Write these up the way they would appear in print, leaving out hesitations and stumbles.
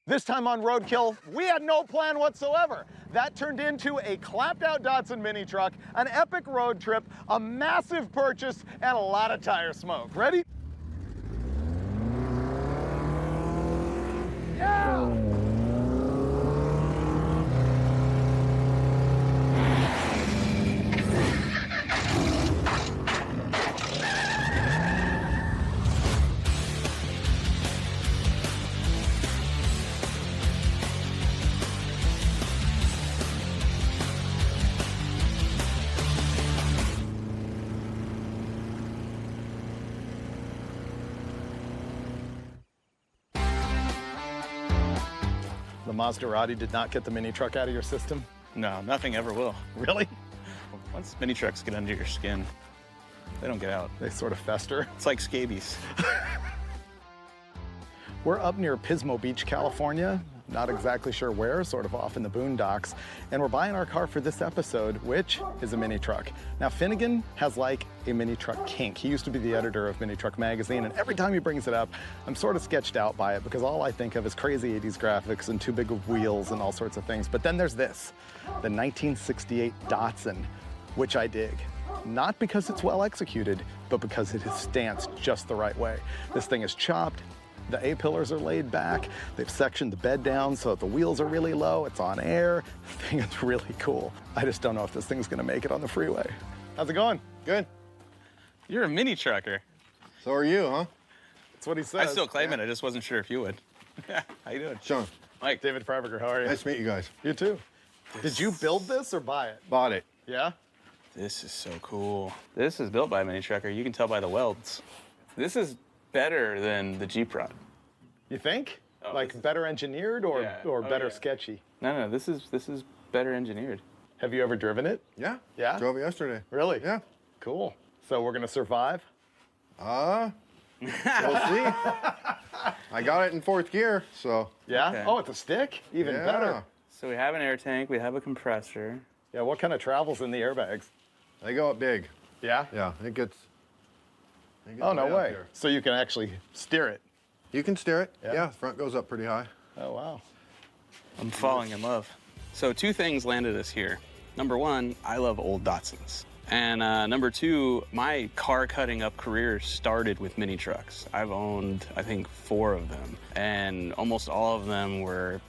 This time on Roadkill, we had no plan whatsoever. That turned into a clapped-out Datsun mini truck, an epic road trip, a massive purchase, and a lot of tire smoke. Ready? Yeah! The Maserati did not get the mini truck out of your system? No, nothing ever will. Really? Once mini trucks get under your skin, they don't get out. They sort of fester. It's like scabies. We're up near Pismo Beach, California. Not exactly sure where, sort of off in the boondocks. And we're buying our car for this episode, which is a mini truck. Now, Finnegan has like a mini truck kink. He used to be the editor of Mini Truck Magazine, and every time he brings it up, I'm sort of sketched out by it because all I think of is crazy 80s graphics and too big of wheels and all sorts of things. But then there's this, the 1968 Datsun, which I dig. Not because it's well executed, but because it is stanced just the right way. This thing is chopped. The A-pillars are laid back. They've sectioned the bed down so that the wheels are really low. It's on air. The thing is really cool. I just don't know if this thing's gonna make it on the freeway. How's it going? Good. You're a mini trucker. So are you, huh? That's what he says. I still claim it. I just wasn't sure if you would. How you doing? Sean. Mike. David Freiburger, how are you? Nice to meet you guys. You too. Did you build this or buy it? Bought it. Yeah? This is so cool. This is built by a mini trucker. You can tell by the welds. This is better than the Jeep rod. You think? Oh, like better engineered or, Yeah. better Yeah. sketchy? No, this is better engineered. Have you ever driven it? Yeah. Yeah? Drove it yesterday. Really? Yeah. Cool. So we're gonna survive? We'll see. I got it in fourth gear, so. Yeah? Okay. Oh, it's a stick? Even Yeah. better. So we have an air tank, we have a compressor. Yeah, what kind of travels in the airbags? They go up big. Yeah? Yeah, it gets Oh, no up way. there. So you can actually steer it? You can steer it. Yeah. Yeah, front goes up pretty high. Oh, wow. I'm falling in love. So two things landed us here. Number one, I love old Datsuns. And number two, my car cutting up career started with mini trucks. I've owned, I think, 4 of them. And almost all of them were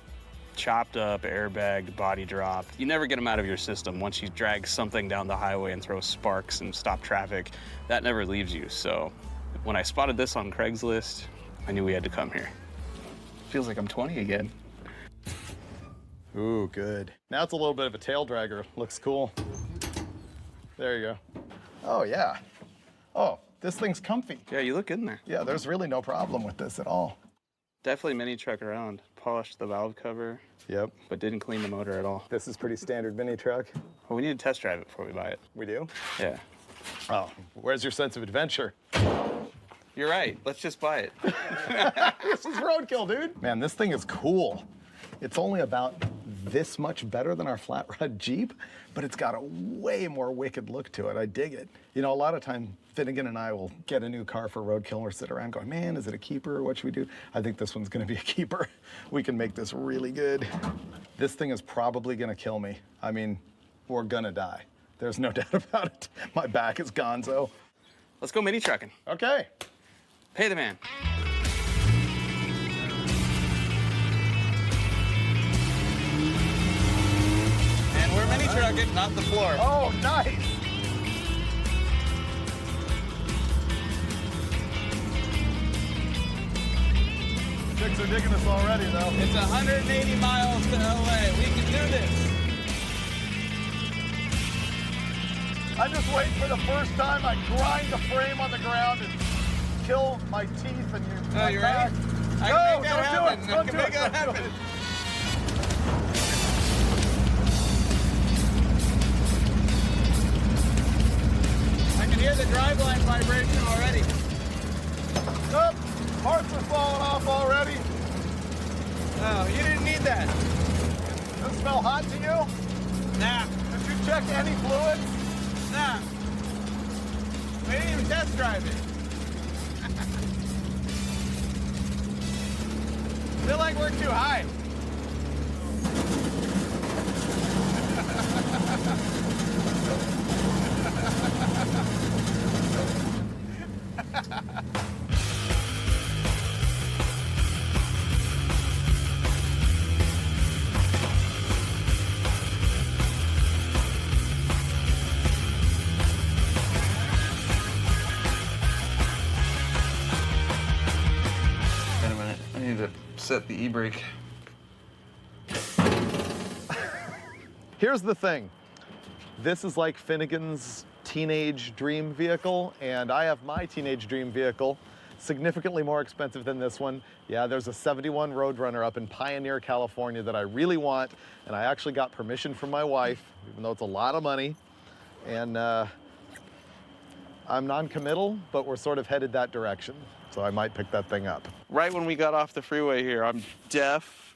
chopped up, airbagged, body dropped. You never get them out of your system. Once you drag something down the highway and throw sparks and stop traffic, that never leaves you. So when I spotted this on Craigslist, I knew we had to come here. Feels like I'm 20 again. Ooh, good. Now it's a little bit of a tail dragger. Looks cool. There you go. Oh, yeah. Oh, this thing's comfy. Yeah, you look good in there. Yeah, there's really no problem with this at all. Definitely mini truck around. Polished the valve cover, Yep. but didn't clean the motor at all. This is pretty standard mini truck. Well, we need to test drive it before we buy it. We do? Yeah. Oh, where's your sense of adventure? You're right. Let's just buy it. This is roadkill, dude. Man, this thing is cool. It's only about this much better than our flat rod Jeep, but it's got a way more wicked look to it. I dig it. You know, a lot of time, Finnegan and I will get a new car for roadkill and we'll sit around going, man, is it a keeper? What should we do? I think this one's gonna be a keeper. We can make this really good. This thing is probably gonna kill me. I mean, we're gonna die. There's no doubt about it. My back is gonzo. Let's go mini trucking. Okay. Pay the man. And we're mini trucking, not the floor. Oh, nice. Chicks are digging us already, though. It's 180 miles to LA. We can do this. I'm just waiting for the first time I grind the frame on the ground and kill my teeth and your Oh, you ready? I No, can make that happen. I don't can do make it. that Don't do happen. I can hear the driveline vibration already. Oh, parts are falling off already. Oh, you didn't need that. Does it smell hot to you? Nah, Did you check any fluids? nah. We didn't even test drive it. feel like we're too high. Wait a minute, I need to set the e-brake. Here's the thing. This is like Finnegan's teenage dream vehicle, and I have my teenage dream vehicle, significantly more expensive than this one. Yeah, there's a 71 Roadrunner up in Pioneer, California that I really want, and I actually got permission from my wife, even though it's a lot of money. And I'm non-committal, but we're sort of headed that direction, so I might pick that thing up. Right when we got off the freeway here, I'm deaf,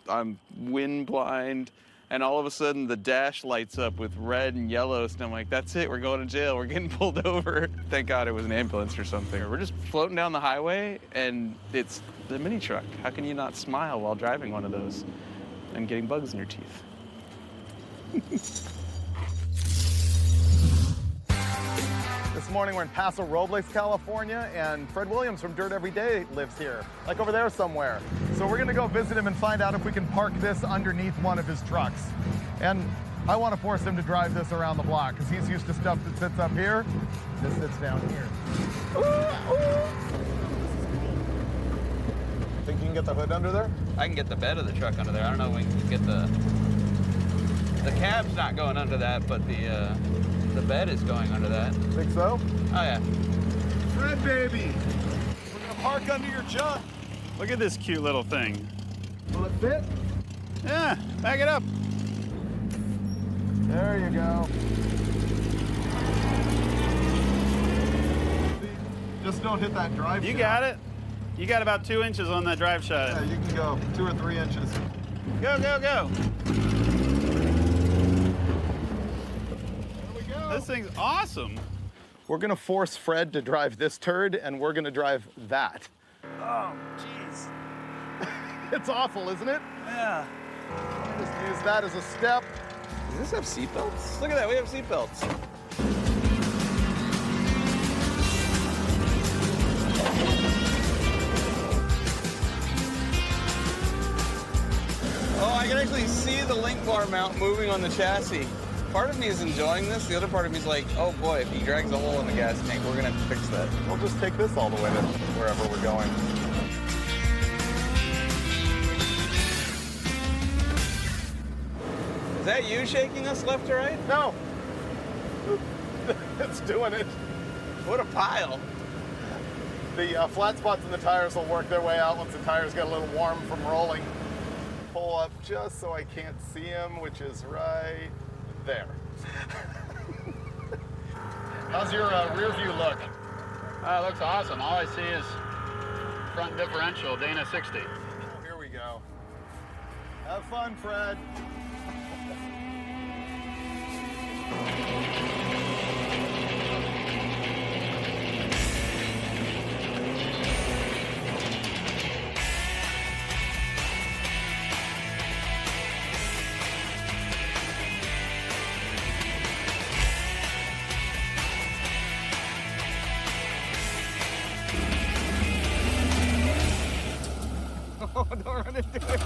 I'm wind blind, and all of a sudden the dash lights up with red and yellow, and I'm like, that's it, we're going to jail, we're getting pulled over. Thank God it was an ambulance or something. We're just floating down the highway, and it's the mini truck. How can you not smile while driving one of those and getting bugs in your teeth? This morning we're in Paso Robles, California, and Fred Williams from Dirt Every Day lives here, like over there somewhere. So we're gonna go visit him and find out if we can park this underneath one of his trucks. And I want to force him to drive this around the block, because he's used to stuff that sits up here. This sits down here. Think you can get the hood under there? I can get the bed of the truck under there. I don't know if we can get the cab's not going under that, but the bed is going under that. Think so? Oh yeah. Fred, baby! We're gonna park under your junk. Look at this cute little thing. Will it fit? Yeah, back it up. There you go. Just don't hit that drive You shaft. got it. You got about 2 inches on that drive shaft. Yeah, you can go 2 or 3 inches. Go, go, go. There we go. This thing's awesome. We're gonna force Fred to drive this turd, and we're gonna drive that. Oh, jeez. It's awful, isn't it? Yeah. Just use that as a step. Does this have seatbelts? Look at that, we have seatbelts. Oh, I can actually see the link bar mount moving on the chassis. Part of me is enjoying this. The other part of me is like, oh boy, if he drags a hole in the gas tank, we're gonna have to fix that. We'll just take this all the way to wherever we're going. Is that you shaking us left to right? No. It's doing it. What a pile. The flat spots in the tires will work their way out once the tires get a little warm from rolling. Pull up just so I can't see him, which is right there. How's your rear view look? It looks awesome. All I see is front differential, Dana 60. Here we go. Have fun, Fred. Oh, don't run into it.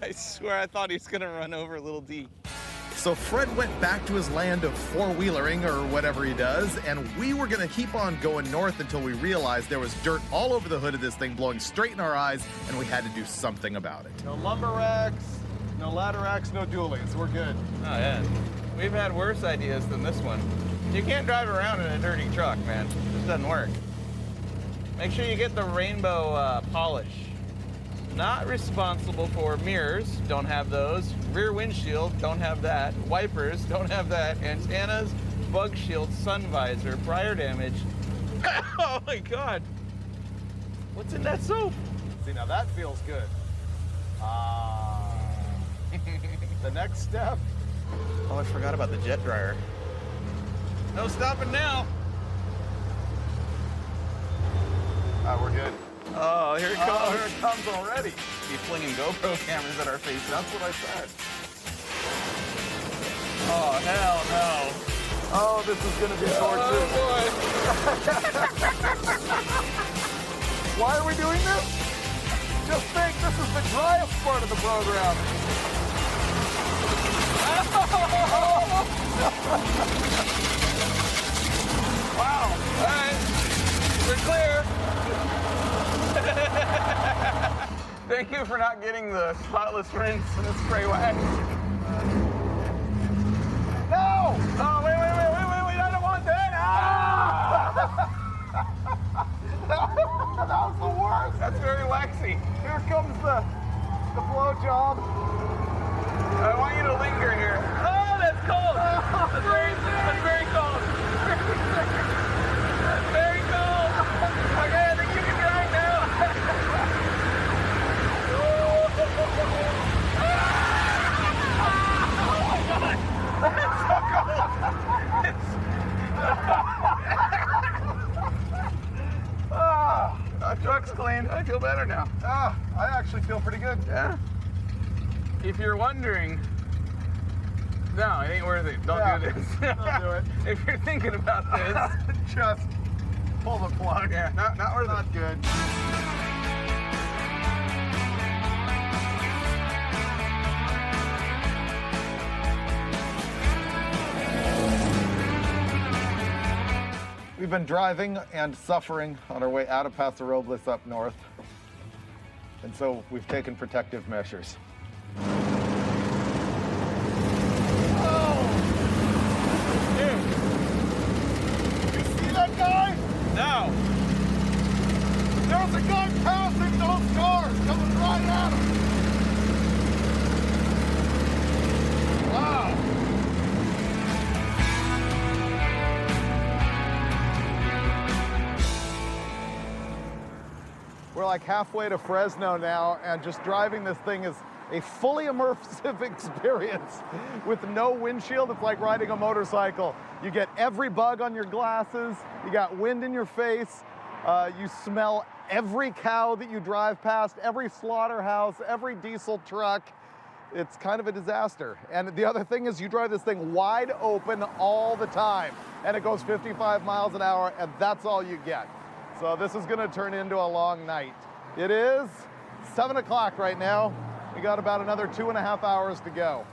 I swear I thought he was gonna run over little D. So Fred went back to his land of four-wheelering, or whatever he does, and we were gonna keep on going north until we realized there was dirt all over the hood of this thing, blowing straight in our eyes, and we had to do something about it. No lumber racks, no ladder racks, no dualies. We're good. Oh yeah. We've had worse ideas than this one. You can't drive around in a dirty truck, man. This doesn't work. Make sure you get the rainbow polish. Not responsible for mirrors, don't have those. Rear windshield, don't have that. Wipers, don't have that. Antennas, bug shield, sun visor, prior damage. Oh my God. What's in that soap? See, now that feels good. The next step. Oh, I forgot about the jet dryer. No stopping now. We're good. Oh, here it comes. Oh, here it comes already. He's flinging GoPro cameras at our faces. That's what I said. Oh, hell no. Oh, this is going to be torture. Why are we doing this? Just think, this is the driest part of the program. Wow. All right. We're clear. Thank you for not getting the spotless rinse and the spray wax. No! Oh, wait, I don't want that! Ah! That was the worst! That's very waxy. Here comes the blow job. I want you to linger here. Oh, that's cold! That's very cold. That's very cold. Okay, I think you can dry now. Truck's clean. I feel better now. I actually feel pretty good. Yeah. If you're wondering, no, it ain't worth it. Don't do this. Don't do it. If you're thinking about this, Just pull the plug. yeah, not worth it. Not good. We've been driving and suffering on our way out of Paso Robles up north. And so we've taken protective measures. You see that guy? No. There's a guy passing those cars coming right at him. Wow. We're like halfway to Fresno now, and just driving this thing is a fully immersive experience with no windshield. It's like riding a motorcycle. You get every bug on your glasses, you got wind in your face, you smell every cow that you drive past, every slaughterhouse, every diesel truck. It's kind of a disaster. And the other thing is you drive this thing wide open all the time, and it goes 55 miles an hour, and that's all you get. So this is gonna turn into a long night. It is 7 o'clock right now. We got about another 2.5 hours to go.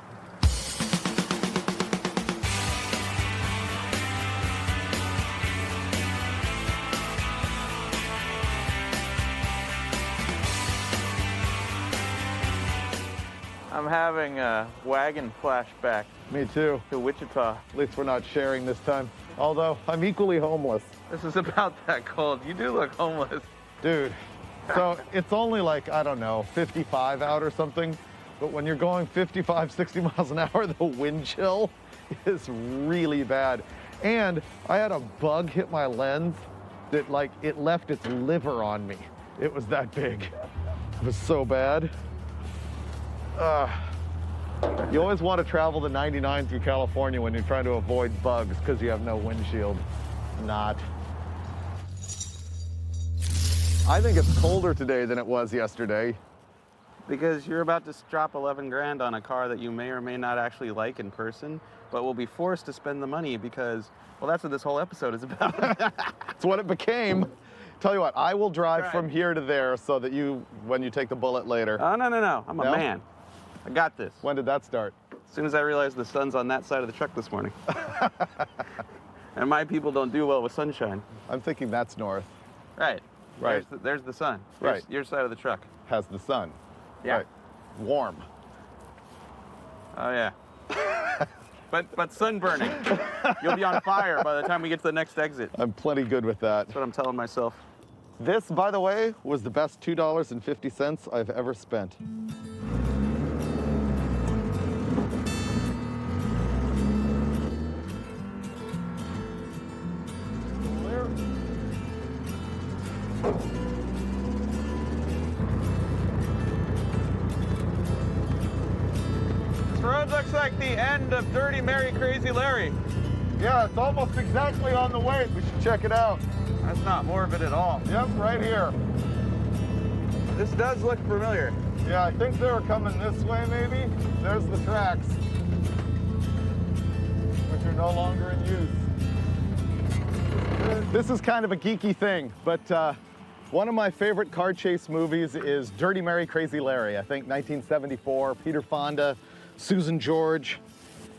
I'm having a wagon flashback Me too. to Wichita. At least we're not sharing this time. Although I'm equally homeless. This is about that cold. You do look homeless. Dude, so it's only like, I don't know, 55 out or something. But when you're going 55, 60 miles an hour, the wind chill is really bad. And I had a bug hit my lens that like, it left its liver on me. It was that big. It was so bad. You always want to travel the 99 through California when you're trying to avoid bugs because you have no windshield. Not. I think it's colder today than it was yesterday. Because you're about to drop 11 grand on a car that you may or may not actually like in person, but will be forced to spend the money because, well, that's what this whole episode is about. It's what it became. Tell you what, I will drive Right. from here to there so that you, when you take the bullet later. Oh, no. I'm a No? man. I got this. When did that start? As soon as I realized the sun's on that side of the truck this morning. And my people don't do well with sunshine. I'm thinking that's north. Right. Right. There's the sun. Right. Your side of the truck. Has the sun. Yeah. Right. Warm. Oh, yeah. but sunburning. You'll be on fire by the time we get to the next exit. I'm plenty good with that. That's what I'm telling myself. This, by the way, was the best $2.50 I've ever spent. This road looks like the end of Dirty Mary Crazy Larry. Yeah, it's almost exactly on the way. We should check it out. That's not morbid at all. Yep, right here. This does look familiar. Yeah, I think they were coming this way, maybe. There's the tracks, which are no longer in use. This is kind of a geeky thing, but one of my favorite car chase movies is Dirty Mary, Crazy Larry. I think 1974, Peter Fonda, Susan George,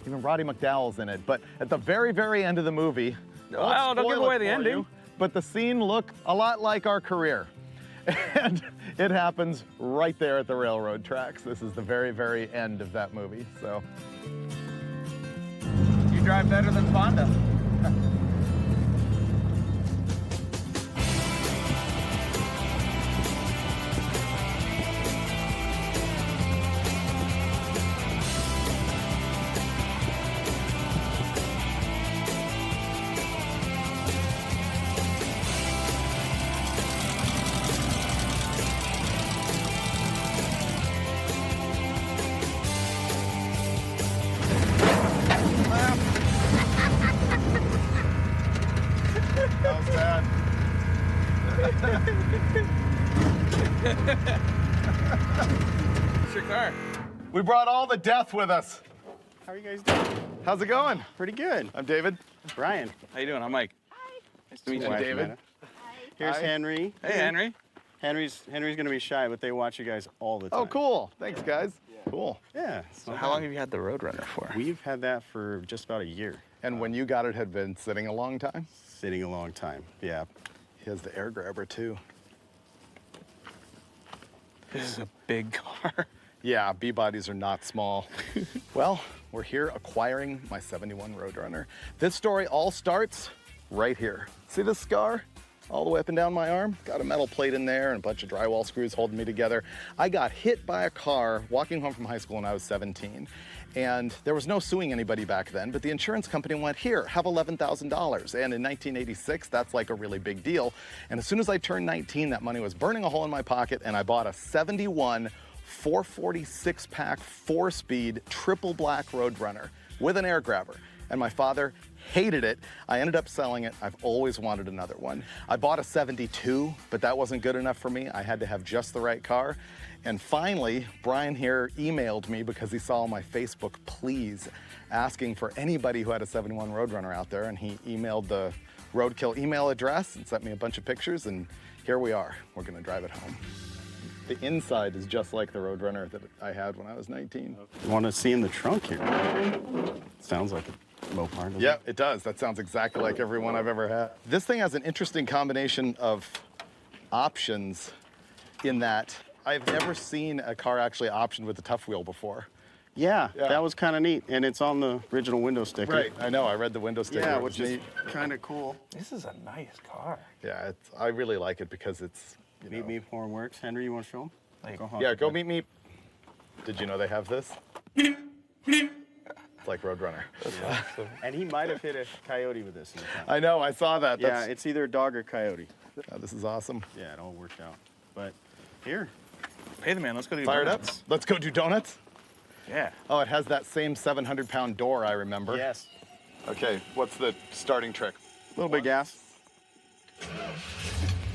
even Roddy McDowell's in it. But at the very, very end of the movie, Oh, don't give away the ending. but the scene looked a lot like our career. And it happens right there at the railroad tracks. This is the very, very end of that movie, so. You drive better than Fonda. That was bad. It's your car. We brought all the death with us. How are you guys doing? How's it going? Pretty good. I'm David. Brian. How you doing? I'm Mike. Nice to meet Hey, you, David. Here's Hi. Henry. Hey, Henry. Henry's gonna be shy, but they watch you guys all the time. Oh, cool. Thanks, guys. Cool. Yeah. So how long have you had the Roadrunner for? We've had that for just about a year. And when you got it, had been sitting a long time? Sitting a long time. Yeah. He has the air grabber, too. This is a big car. Yeah, B-bodies are not small. Well, we're here acquiring my 71 Roadrunner. This story all starts right here. See this scar? All the way up and down my arm? Got a metal plate in there and a bunch of drywall screws holding me together. I got hit by a car walking home from high school when I was 17. And there was no suing anybody back then, but the insurance company went, here, have $11,000. And in 1986, that's like a really big deal. And as soon as I turned 19, that money was burning a hole in my pocket, and I bought a 71 446-pack, 4-speed, triple black Roadrunner with an air grabber. And my father hated it. I ended up selling it. I've always wanted another one. I bought a 72, but that wasn't good enough for me. I had to have just the right car. And finally, Brian here emailed me because he saw my Facebook please asking for anybody who had a 71 Roadrunner out there, and he emailed the Roadkill email address and sent me a bunch of pictures, and here we are. We're gonna drive it home. The inside is just like the Roadrunner that I had when I was 19. You want to see in the trunk here? Sounds like a Mopar, doesn't Yeah, it? it does. That sounds exactly like every one I've ever had. This thing has an interesting combination of options in that I've never seen a car actually optioned with a tough wheel before. Yeah, Yeah. that was kind of neat, and it's on the original window sticker. Right, I know. I read the window sticker. Yeah, It was which is neat. kind of cool. This is a nice car. Yeah, I really like it because it's, you Meet know. me before it works. Henry, you want to show them? Yeah, go meet me. Did you know they have this? It's like Roadrunner. And he might have hit a coyote with this in the front. I know, I saw that. Yeah, it's either a dog or coyote. This is awesome. Yeah, it all worked out. But here, Hey, the man. Let's go to Fired up? donuts. Let's go do donuts? Yeah. Oh, it has that same 700-pound door, I remember. yes, Okay, what's the starting trick? a little bit of gas.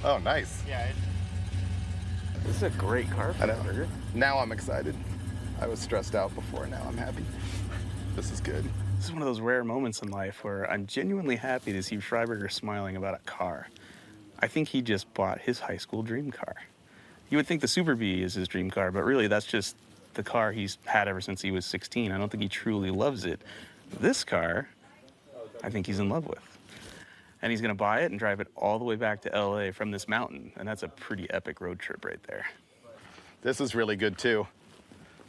Oh, nice. Yeah, This is a great car for I know. a burger. Now I'm excited. I was stressed out before, now I'm happy. This is good. This is one of those rare moments in life where I'm genuinely happy to see Freiburger smiling about a car. I think he just bought his high school dream car. You would think the Super Bee is his dream car, but really that's just the car he's had ever since he was 16. I don't think he truly loves it. This car, I think he's in love with. And he's gonna buy it and drive it all the way back to LA from this mountain. And that's a pretty epic road trip right there. This is really good too.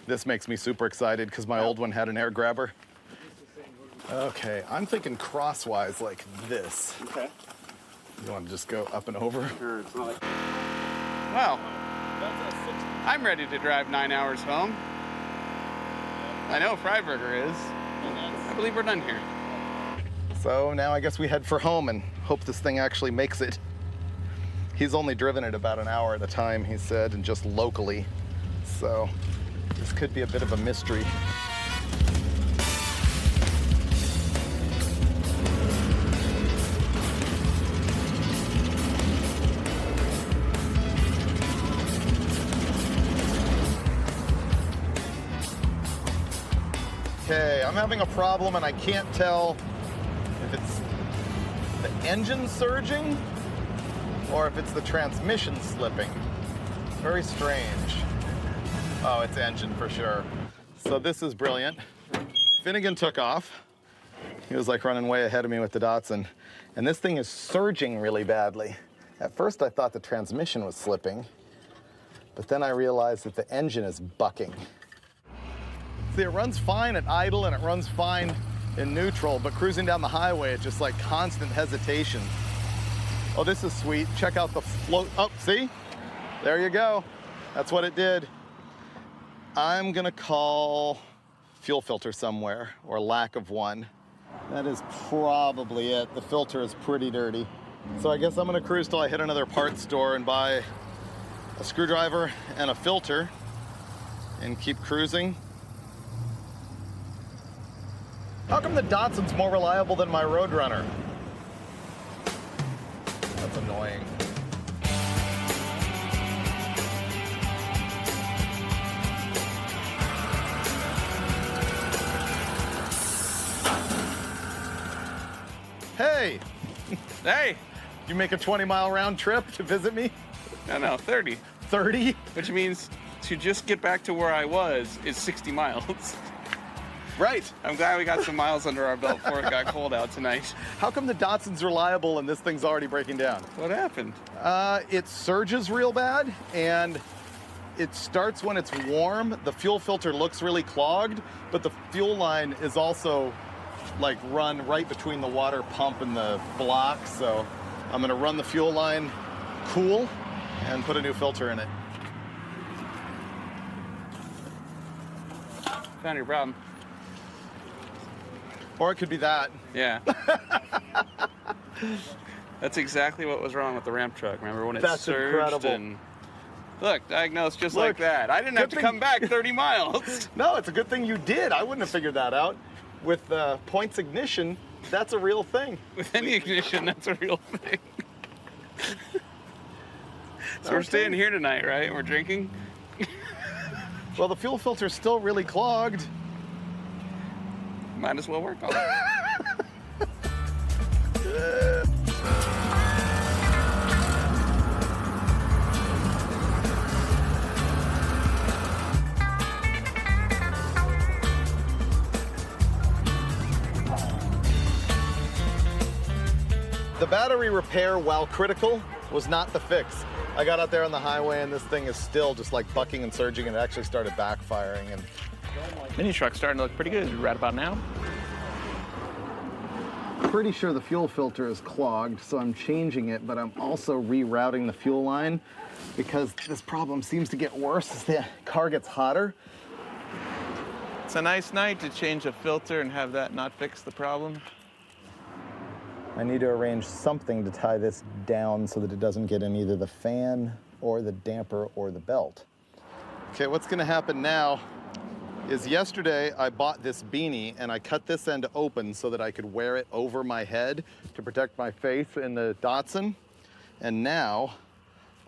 This makes me super excited because my old one had an air grabber. Okay, I'm thinking crosswise like this. okay. You want to just go up and over? Sure, it's not like... Well, I'm ready to drive 9 hours home. I know Freiburger is. I believe we're done here. So now I guess we head for home and hope this thing actually makes it. He's only driven it about an hour at a time, he said, and just locally. So this could be a bit of a mystery. Okay, I'm having a problem and I can't tell if it's the engine surging or if it's the transmission slipping. Very strange. Oh, it's engine for sure. So this is brilliant. Finnegan took off. He was like running way ahead of me with the Datsun. And this thing is surging really badly. At first I thought the transmission was slipping, but then I realized that the engine is bucking. See, it runs fine at idle and it runs fine in neutral, but cruising down the highway, it's just like constant hesitation. Oh, this is sweet. Check out the float. Oh, see? There you go. That's what it did. I'm gonna call fuel filter somewhere, or lack of one. That is probably it. The filter is pretty dirty. So I guess I'm gonna cruise till I hit another parts store and buy a screwdriver and a filter and keep cruising. How come the Datsun's more reliable than my Roadrunner? That's annoying. Hey! Hey! You make a 20-mile round trip to visit me? No, 30. 30? Which means to just get back to where I was is 60 miles. Right. I'm glad we got some miles under our belt before it got cold out tonight. How come the Datsun's reliable and this thing's already breaking down? What happened? It surges real bad, and it starts when it's warm. The fuel filter looks really clogged, but the fuel line is also like run right between the water pump and the block. So I'm gonna run the fuel line cool and put a new filter in it. Found your problem. Or it could be that. Yeah. That's exactly what was wrong with the ramp truck. Remember when it That's surged? incredible. And look, diagnosed just Look, like that. I didn't have to come back 30 miles. No, it's a good thing you did. I wouldn't have figured that out. With points ignition, that's a real thing. With any ignition, that's a real thing. So we're staying here tonight, right? We're drinking? Well, the fuel filter's still really clogged. Might as well work on it. The battery repair, while critical, was not the fix. I got out there on the highway and this thing is still just like bucking and surging, and it actually started backfiring. And Mini truck's starting to look pretty good right about now. pretty sure the fuel filter is clogged, so I'm changing it, but I'm also rerouting the fuel line because this problem seems to get worse as the car gets hotter. It's a nice night to change a filter and have that not fix the problem. I need to arrange something to tie this down so that it doesn't get in either the fan or the damper or the belt. Okay, what's gonna happen now is yesterday I bought this beanie and I cut this end open so that I could wear it over my head to protect my face in the Datsun. And now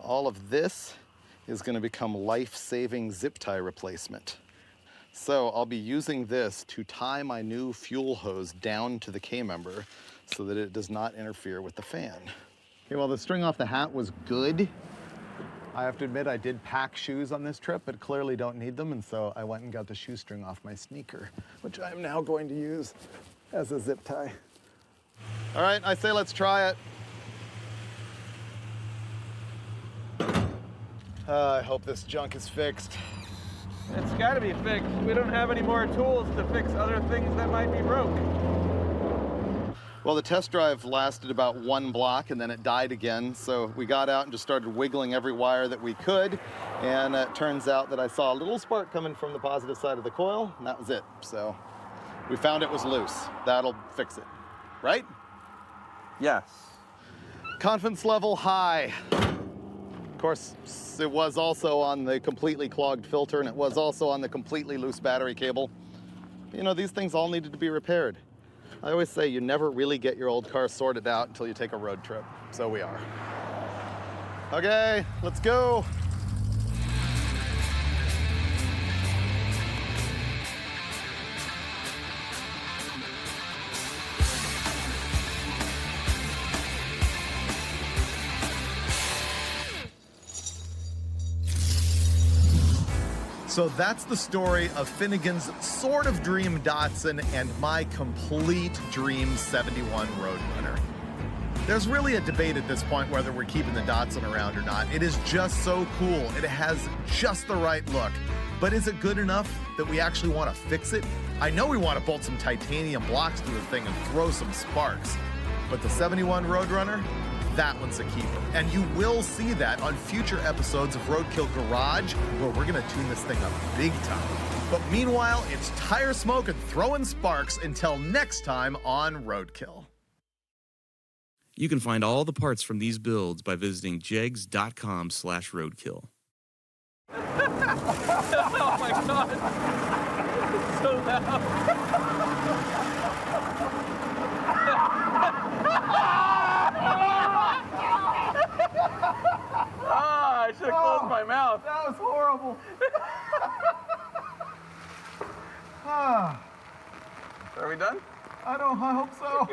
all of this is gonna become life-saving zip tie replacement. So I'll be using this to tie my new fuel hose down to the K-member so that it does not interfere with the fan. Okay, well, the string off the hat was good. I have to admit, I did pack shoes on this trip, but clearly don't need them, and so I went and got the shoestring off my sneaker, which I'm now going to use as a zip tie. All right, I say let's try it. I hope this junk is fixed. It's got to be fixed. We don't have any more tools to fix other things that might be broke. Well, the test drive lasted about 1 block and then it died again. So we got out and just started wiggling every wire that we could. And it turns out that I saw a little spark coming from the positive side of the coil, and that was it. So we found it was loose. That'll fix it, right? Yes. Confidence level high. Of course, it was also on the completely clogged filter, and it was also on the completely loose battery cable. You know, these things all needed to be repaired. I always say you never really get your old car sorted out until you take a road trip. So we are. Okay, let's go. So that's the story of Finnegan's sort of dream Datsun and my complete dream 71 Roadrunner. There's really a debate at this point whether we're keeping the Datsun around or not. It is just so cool. It has just the right look. But is it good enough that we actually want to fix it? I know we want to bolt some titanium blocks to the thing and throw some sparks. But the 71 Roadrunner, that one's a keeper. And you will see that on future episodes of Roadkill Garage, where we're gonna tune this thing up big time. But meanwhile, it's tire smoke and throwing sparks until next time on Roadkill. You can find all the parts from these builds by visiting jegs.com/roadkill. Oh my God. It's so loud. I should have closed my mouth. That was horrible. Are we done? I hope so.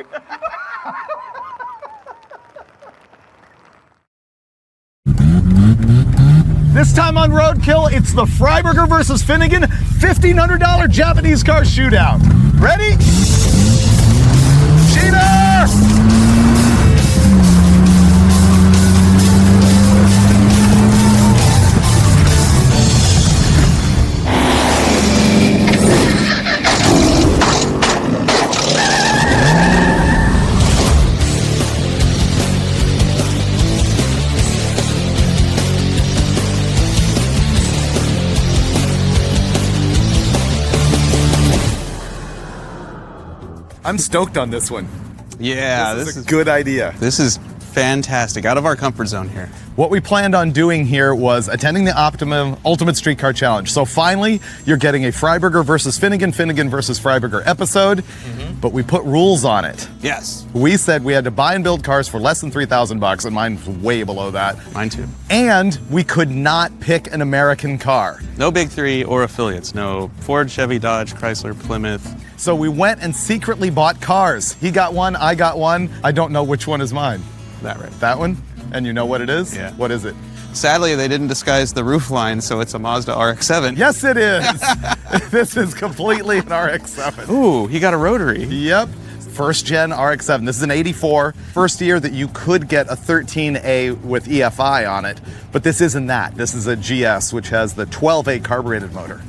This time on Roadkill, it's the Freiburger versus Finnegan $1,500 Japanese car shootout. Ready? Cheater! I'm stoked on this one. Yeah, this is a good idea. This is fantastic. Out of our comfort zone here. What we planned on doing here was attending the Ultimate Streetcar Challenge. So finally, you're getting a Freiburger versus Finnegan, Finnegan versus Freiburger episode, but we put rules on it. Yes. We said we had to buy and build cars for less than $3,000, and mine's way below that. Mine too. And we could not pick an American car. No big three or affiliates. No Ford, Chevy, Dodge, Chrysler, Plymouth. So we went and secretly bought cars. He got one, I got one. I don't know which one is mine. That right. That one? And you know what it is? Yeah. What is it? Sadly, they didn't disguise the roof line, so it's a Mazda RX-7. Yes, it is. This is completely an RX-7. Ooh, he got a rotary. Yep. First gen RX-7. This is an 84. First year that you could get a 13A with EFI on it, but this isn't that. This is a GS, which has the 12A carbureted motor.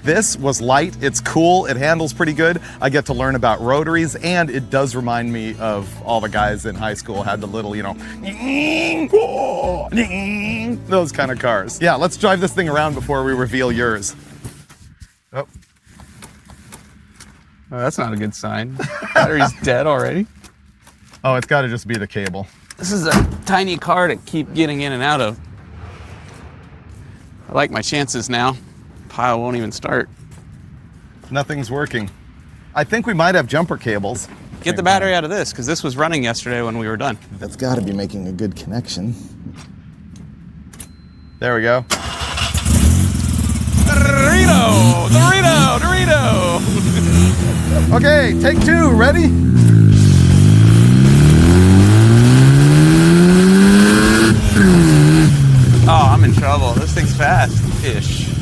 This was light, it's cool, it handles pretty good. I get to learn about rotaries, and it does remind me of all the guys in high school had the little, those kind of cars. Yeah, let's drive this thing around before we reveal yours. Oh. Oh, that's not a good sign. Battery's dead already. Oh, it's gotta just be the cable. This is a tiny car to keep getting in and out of. I like my chances now. Pile won't even start. Nothing's working. I think we might have jumper cables. Get the battery out of this, because this was running yesterday when we were done. That's gotta be making a good connection. There we go. Dorito! Dorito! Dorito! Okay, take two, ready? Oh, I'm in trouble. This thing's fast. Ish.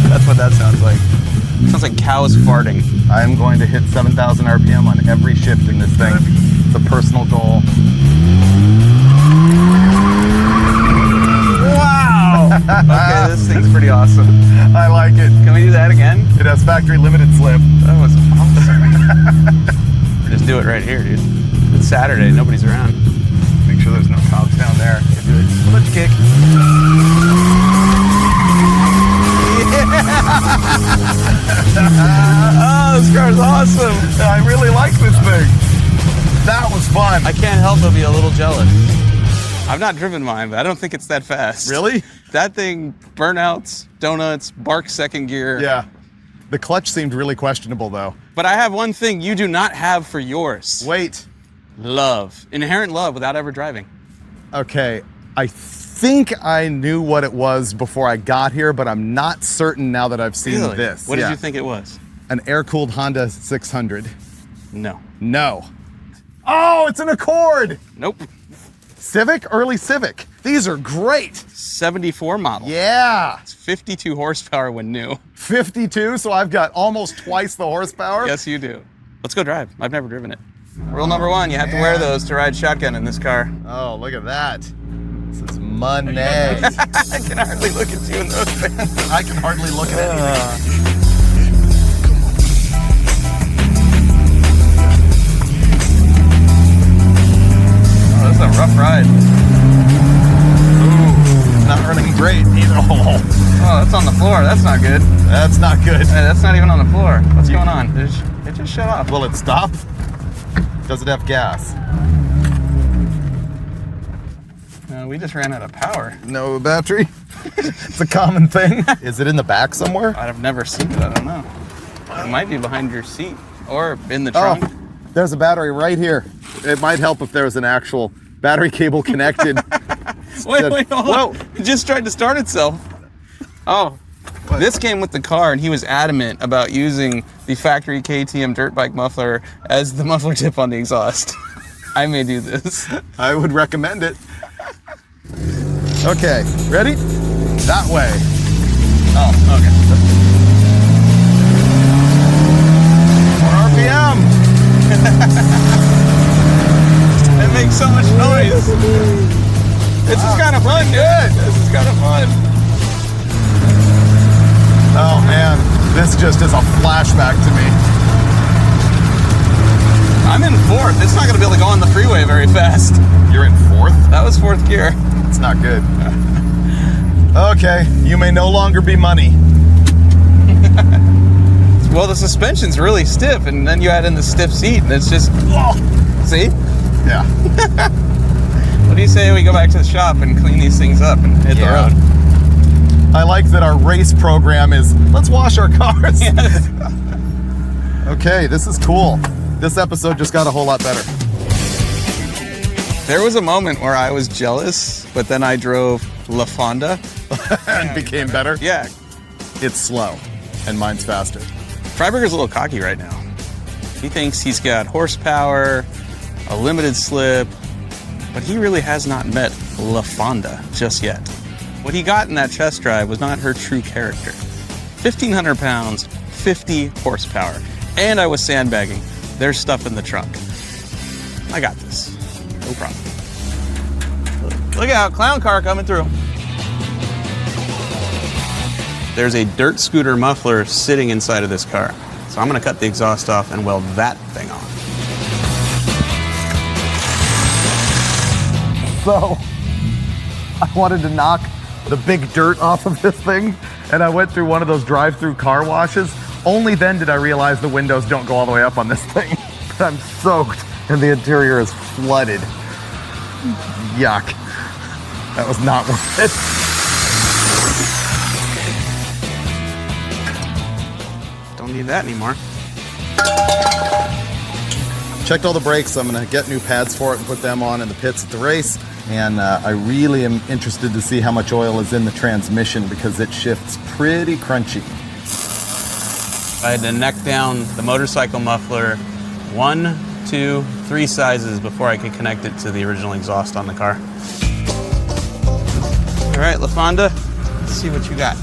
That's what that sounds like. Sounds like cows farting. I am going to hit 7,000 RPM on every shift in this thing. It's a personal goal. Wow! Okay, this thing's pretty awesome. I like it. Can we do that again? It has factory limited slip. That was awesome. Just do it right here, dude. It's Saturday, nobody's around. Make sure there's no cops down there. Let's kick. Oh, this car's awesome. I really like this thing. That was fun. I can't help but be a little jealous. I've not driven mine, but I don't think it's that fast. Really? That thing, burnouts, donuts, barks second gear. Yeah. The clutch seemed really questionable, though. But I have one thing you do not have for yours. Wait. Love. Inherent love without ever driving. Okay, I think I knew what it was before I got here, but I'm not certain now that I've seen Really? this. What did you think it was? An air-cooled Honda 600. No. No. Oh, it's an Accord! Nope. Civic? Early Civic. These are great. 74 model. Yeah. It's 52 horsepower when new. 52, so I've got almost twice the horsepower. Yes, you do. Let's go drive. I've never driven it. Rule number 1, you have to wear those to ride shotgun in this car. Oh, look at that. This is money. I can hardly look at you in those things. I can hardly look at anything. Oh, this is a rough ride. Ooh, not running great either. Oh, that's on the floor. That's not good. That's not good. Hey, that's not even on the floor. What's going on? It just shut off. Will it stop? Does it have gas? No, we just ran out of power. No battery? It's a common thing. Is it in the back somewhere? I've never seen it. I don't know. It might be behind your seat or in the trunk. Oh, there's a battery right here. It might help if there was an actual battery cable connected. Wait, hold on. It just tried to start itself. Oh, this came with the car, and he was adamant about using the factory KTM dirt bike muffler as the muffler tip on the exhaust. I may do this. I would recommend it. Okay, ready? That way. Oh, okay. 4 RPM. It makes so much noise. This is kind of fun, dude. This is kind of fun. Oh man, this just is a flashback to me. I'm in 4th. It's not going to be able to go on the freeway very fast. You're in 4th? That was 4th gear. It's not good. Okay, you may no longer be money. Well, the suspension's really stiff, and then you add in the stiff seat, and it's just, see? Yeah. What do you say we go back to the shop and clean these things up and hit the road? I like that our race program is, let's wash our cars. Yes. Okay, this is cool. This episode just got a whole lot better. There was a moment where I was jealous, but then I drove La Fonda. And became better. Yeah. It's slow, and mine's faster. Freiburger's a little cocky right now. He thinks he's got horsepower, a limited slip, but he really has not met La Fonda just yet. What he got in that test drive was not her true character. 1,500 pounds, 50 horsepower, and I was sandbagging. There's stuff in the trunk. I got this. No problem. Look out, clown car coming through. There's a dirt scooter muffler sitting inside of this car. So I'm gonna cut the exhaust off and weld that thing on. So, I wanted to knock the big dirt off of this thing, and I went through one of those drive-through car washes. Only then did I realize the windows don't go all the way up on this thing. I'm soaked, and the interior is flooded. Yuck. That was not worth it. Don't need that anymore. Checked all the brakes. I'm gonna get new pads for it and put them on in the pits at the race. And I really am interested to see how much oil is in the transmission because it shifts pretty crunchy. I had to neck down the motorcycle muffler 1, 2, 3 sizes before I could connect it to the original exhaust on the car. All right, La Fonda, let's see what you got.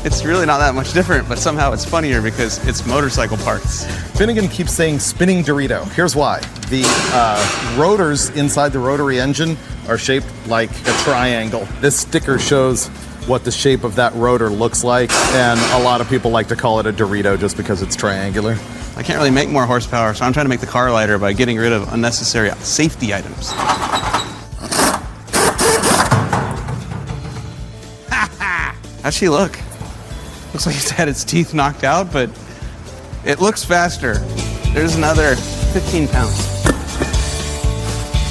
It's really not that much different, but somehow it's funnier because it's motorcycle parts. Finnegan keeps saying spinning Dorito. Here's why. The rotors inside the rotary engine are shaped like a triangle. This sticker shows what the shape of that rotor looks like, and a lot of people like to call it a Dorito just because it's triangular. I can't really make more horsepower, so I'm trying to make the car lighter by getting rid of unnecessary safety items. How's she look? Looks like it's had its teeth knocked out, but it looks faster. There's another 15 pounds.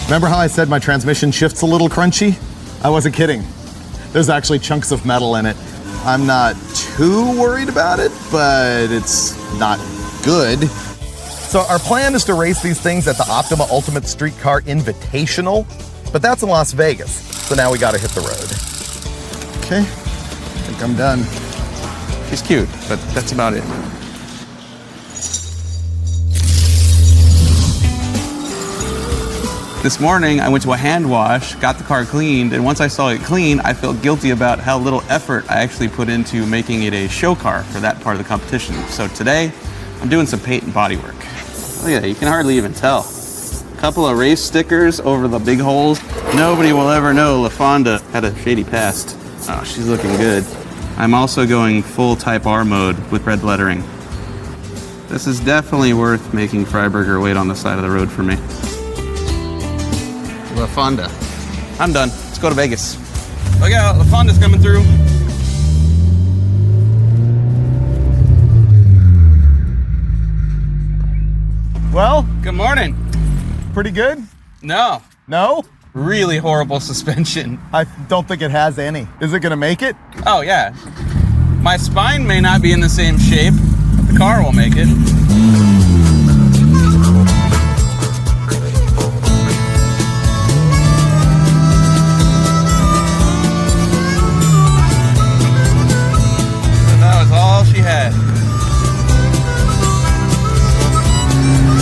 Remember how I said my transmission shifts a little crunchy? I wasn't kidding. There's actually chunks of metal in it. I'm not too worried about it, but it's not good. So our plan is to race these things at the Optima Ultimate Street Car Invitational, but that's in Las Vegas. So now we gotta hit the road. Okay, I think I'm done. She's cute, but that's about it. This morning, I went to a hand wash, got the car cleaned, and once I saw it clean, I felt guilty about how little effort I actually put into making it a show car for that part of the competition. So today, I'm doing some paint and body work. Look at that, you can hardly even tell. A couple of race stickers over the big holes. Nobody will ever know LaFonda had a shady past. Oh, she's looking good. I'm also going full Type R mode with red lettering. This is definitely worth making Freiburger wait on the side of the road for me. LaFonda. I'm done. Let's go to Vegas. Look out, LaFonda's coming through. Well, Good morning. pretty good. No, No? really horrible suspension. I don't think it has any. Is it gonna make it? Oh, yeah. My spine may not be in the same shape, but the car will make it. That was all she had.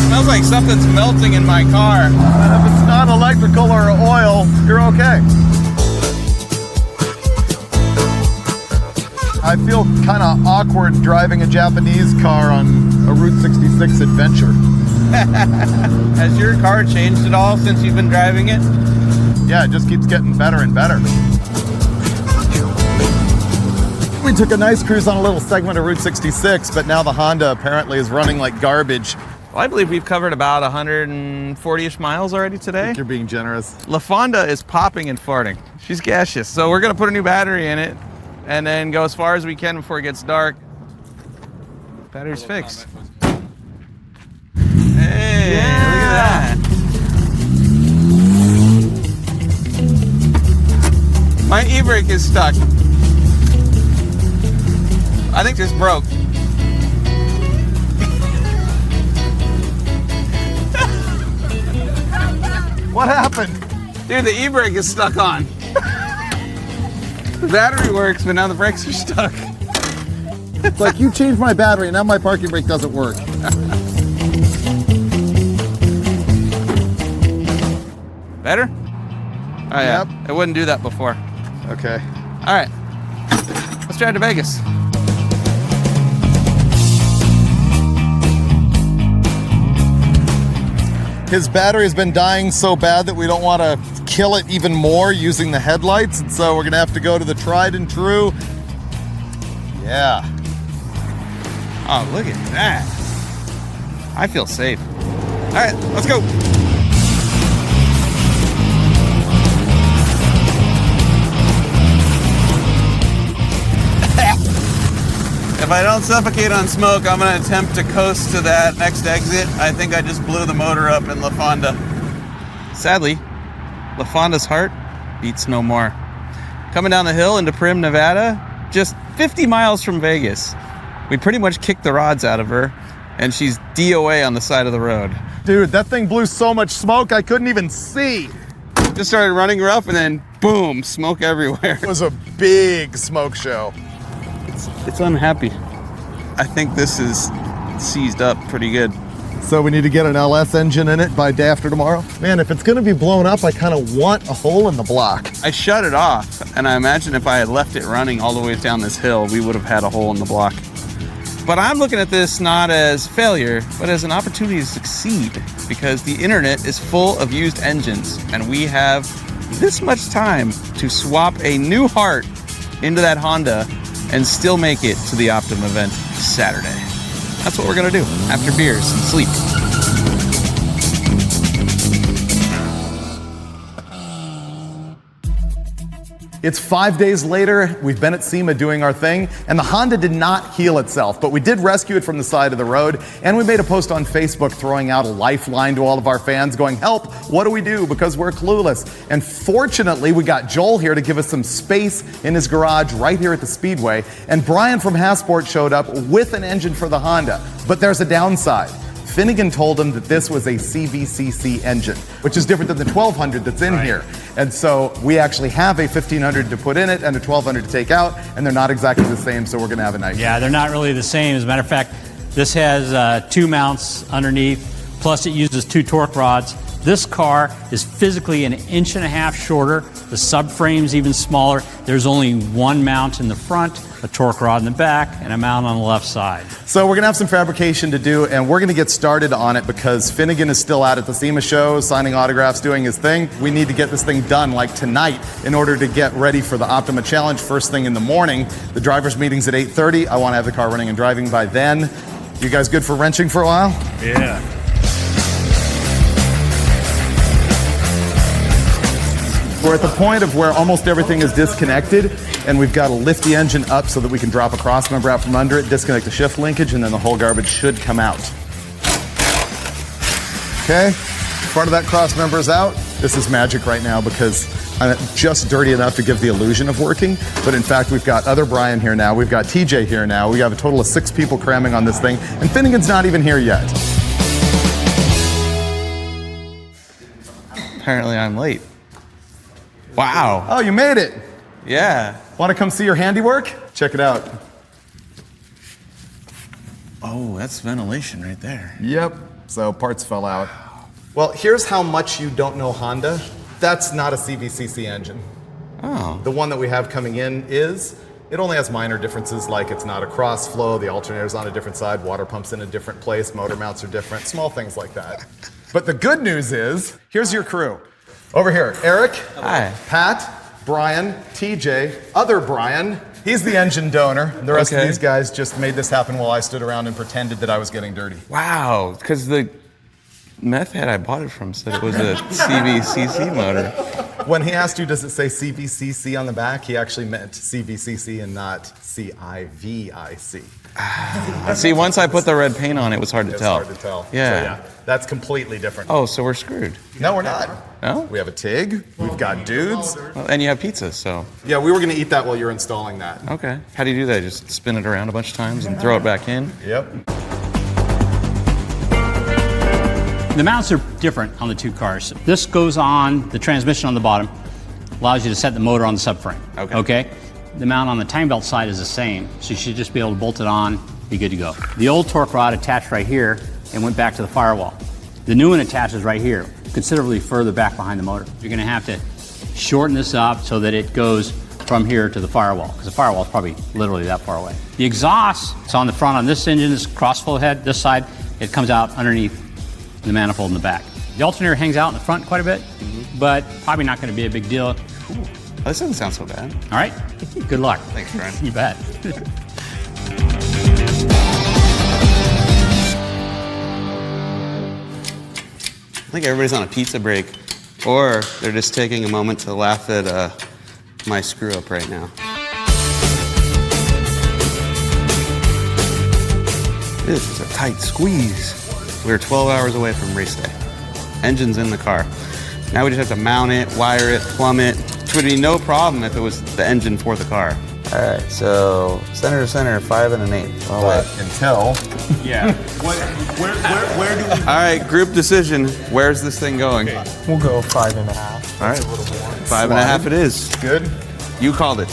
Smells like something's melting in my car. And if it's not electrical or oil, you're okay. I feel kind of awkward driving a Japanese car on a Route 66 adventure. Has your car changed at all since you've been driving it? Yeah, it just keeps getting better and better. We took a nice cruise on a little segment of Route 66, but now the Honda apparently is running like garbage. Well, I believe we've covered about 140-ish miles already I today. think you're being generous. LaFonda is popping and farting. She's gaseous. So we're gonna put a new battery in it and then go as far as we can before it gets dark. Battery's fixed. Hey, look at that. My e-brake is stuck. I think this broke. What happened? Dude, the e-brake is stuck on. The battery works, but now the brakes are stuck. It's like you changed my battery and now my parking brake doesn't work. Better? Oh yeah, Yep. it wouldn't do that before. Okay. All right, let's drive to Vegas. His battery has been dying so bad that we don't want to kill it even more using the headlights, and so we're gonna have to go to the tried and true. Yeah. Oh, look at that. I feel safe. All right, let's go. If I don't suffocate on smoke, I'm gonna attempt to coast to that next exit. I think I just blew the motor up in LaFonda. Sadly, LaFonda's heart beats no more. Coming down the hill into Primm, Nevada, just 50 miles from Vegas. We pretty much kicked the rods out of her, and she's DOA on the side of the road. Dude, that thing blew so much smoke I couldn't even see. Just started running her up and then boom, smoke everywhere. It was a big smoke show. It's unhappy. I think this is seized up pretty good. So we need to get an LS engine in it by day after tomorrow? Man, if it's gonna be blown up, I kind of want a hole in the block. I shut it off, and I imagine if I had left it running all the way down this hill, we would have had a hole in the block. But I'm looking at this not as failure, but as an opportunity to succeed, because the internet is full of used engines, and we have this much time to swap a new heart into that Honda and still make it to the Optimum event Saturday. That's what we're gonna do after beers and sleep. It's 5 days later, we've been at SEMA doing our thing, and the Honda did not heal itself, but we did rescue it from the side of the road, and we made a post on Facebook throwing out a lifeline to all of our fans going, help, what do we do? Because we're clueless. And fortunately, we got Joel here to give us some space in his garage right here at the Speedway, and Brian from Hassport showed up with an engine for the Honda. But there's a downside. Finnegan told him that this was a CVCC engine, which is different than the 1200 that's in here. And so we actually have a 1500 to put in it and a 1200 to take out, and they're not exactly the same, so we're gonna have a nice. Yeah, they're not really the same. As a matter of fact, this has 2 mounts underneath, plus it uses 2 torque rods. This car is physically 1.5 inches shorter. The subframe's even smaller. There's only one mount in the front, a torque rod in the back, and a mount on the left side. So we're gonna have some fabrication to do, and we're gonna get started on it because Finnegan is still out at the SEMA show, signing autographs, doing his thing. We need to get this thing done like tonight in order to get ready for the Optima Challenge first thing in the morning. The driver's meeting's at 8:30. I wanna have the car running and driving by then. You guys good for wrenching for a while? Yeah. We're at the point of where almost everything is disconnected, and we've got to lift the engine up so that we can drop a cross member out from under it, disconnect the shift linkage, and then the whole garbage should come out. Okay, part of that cross member is out. This is magic right now because I'm just dirty enough to give the illusion of working, but in fact, we've got other Brian here now, we've got TJ here now, we have a total of 6 people cramming on this thing, and Finnegan's not even here yet. Apparently I'm late. Wow. Oh, you made it. Yeah. Want to come see your handiwork? Check it out. Oh, that's ventilation right there. Yep. So parts fell out. Well, here's how much you don't know Honda. That's not a CVCC engine. Oh. The one that we have coming in is. It only has minor differences, like it's not a cross flow, the alternator's on a different side, water pump's in a different place, motor mounts are different, small things like that. But the good news is, here's your crew. Over here, Eric, hi. Pat, Brian, TJ, other Brian. He's the engine donor. The rest of these guys just made this happen while I stood around and pretended that I was getting dirty. Wow, because the meth head I bought it from said it was a CVCC motor. When he asked you, does it say CVCC on the back, he actually meant CVCC and not CIVIC. See, once I put the red paint on, it was hard to tell. It's hard to tell. Yeah. So, yeah, that's completely different. Oh, so we're screwed. No, we're not. No? We have a TIG, we've got dudes. Well, and you have pizza, so. Yeah, we were gonna eat that while you're installing that. Okay. How do you do that? Just spin it around a bunch of times and throw it back in? Yep. The mounts are different on the two cars. This goes on the transmission on the bottom, allows you to set the motor on the subframe. Okay? The mount on the time belt side is the same, so you should just be able to bolt it on, be good to go. The old torque rod attached right here and went back to the firewall. The new one attaches right here, considerably further back behind the motor. You're gonna have to shorten this up so that it goes from here to the firewall, because the firewall is probably literally that far away. The exhaust, it's on the front on this engine, this crossflow head, this side, it comes out underneath the manifold in the back. The alternator hangs out in the front quite a bit, but probably not gonna be a big deal. Cool. This doesn't sound so bad. All right, good luck. Thanks, Brian. You bet. I think everybody's on a pizza break, or they're just taking a moment to laugh at my screw up right now. This is a tight squeeze. We're 12 hours away from race day. Engine's in the car. Now we just have to mount it, wire it, plumb it, which would be no problem if it was the engine for the car. All right, so center to center, 5 1/8. But until. Yeah. Where do we? All right, group decision. Where's this thing going? Okay. We'll go 5 1/2. All right, 5 1/2 it is. Good. You called it.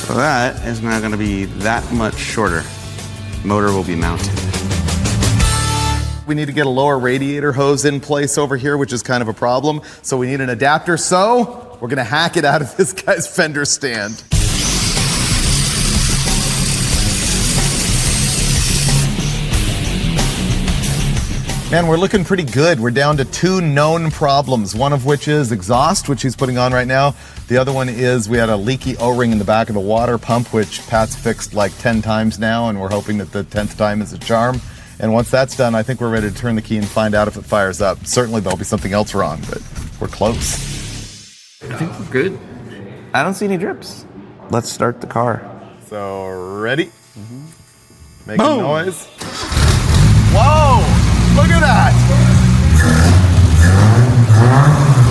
So that is now going to be that much shorter. Motor will be mounted. We need to get a lower radiator hose in place over here, which is kind of a problem. So we need an adapter. So we're gonna hack it out of this guy's fender stand. Man, we're looking pretty good. We're down to 2 known problems, one of which is exhaust, which he's putting on right now. The other one is we had a leaky O-ring in the back of the water pump, which Pat's fixed like 10 times now, and we're hoping that the 10th time is a charm. And once that's done, I think we're ready to turn the key and find out if it fires up. Certainly there'll be something else wrong, but we're close. I think we're good. I don't see any drips. Let's start the car. So, ready? Making Boom. noise. Whoa! Look at that!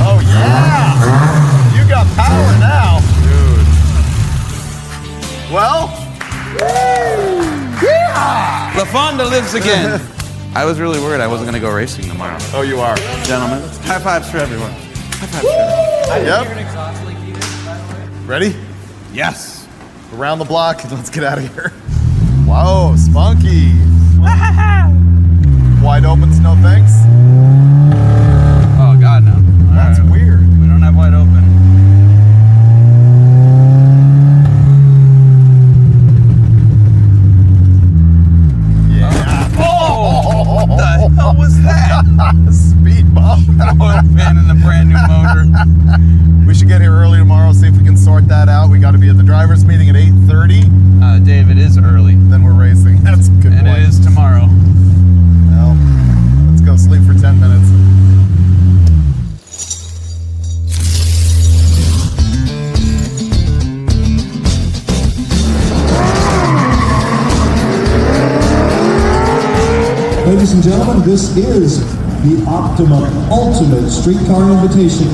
Oh, yeah! You got power now. Dude. Well, yeah! La Fonda lives again. I was really worried I wasn't going to go racing tomorrow. Oh, you are. Gentlemen, high fives for everyone. High fives for everyone. Yep. Ready? Yes. Around the block, let's get out of here. Whoa, spunky. Wow. wide opens, no thanks? Oh, God, no. That's weird. We don't have wide open. Yeah. Oh! What the hell was that? Speed bump. Oil pan in the brand new motor. We should get here early tomorrow, see if we can sort that out. We got to be at the driver's meeting at 8:30. Dave, it is early. Then we're racing. That's a good And point. it is tomorrow. Well, let's go sleep for 10 minutes. Ladies and gentlemen, this is the Optima Ultimate Streetcar Invitation.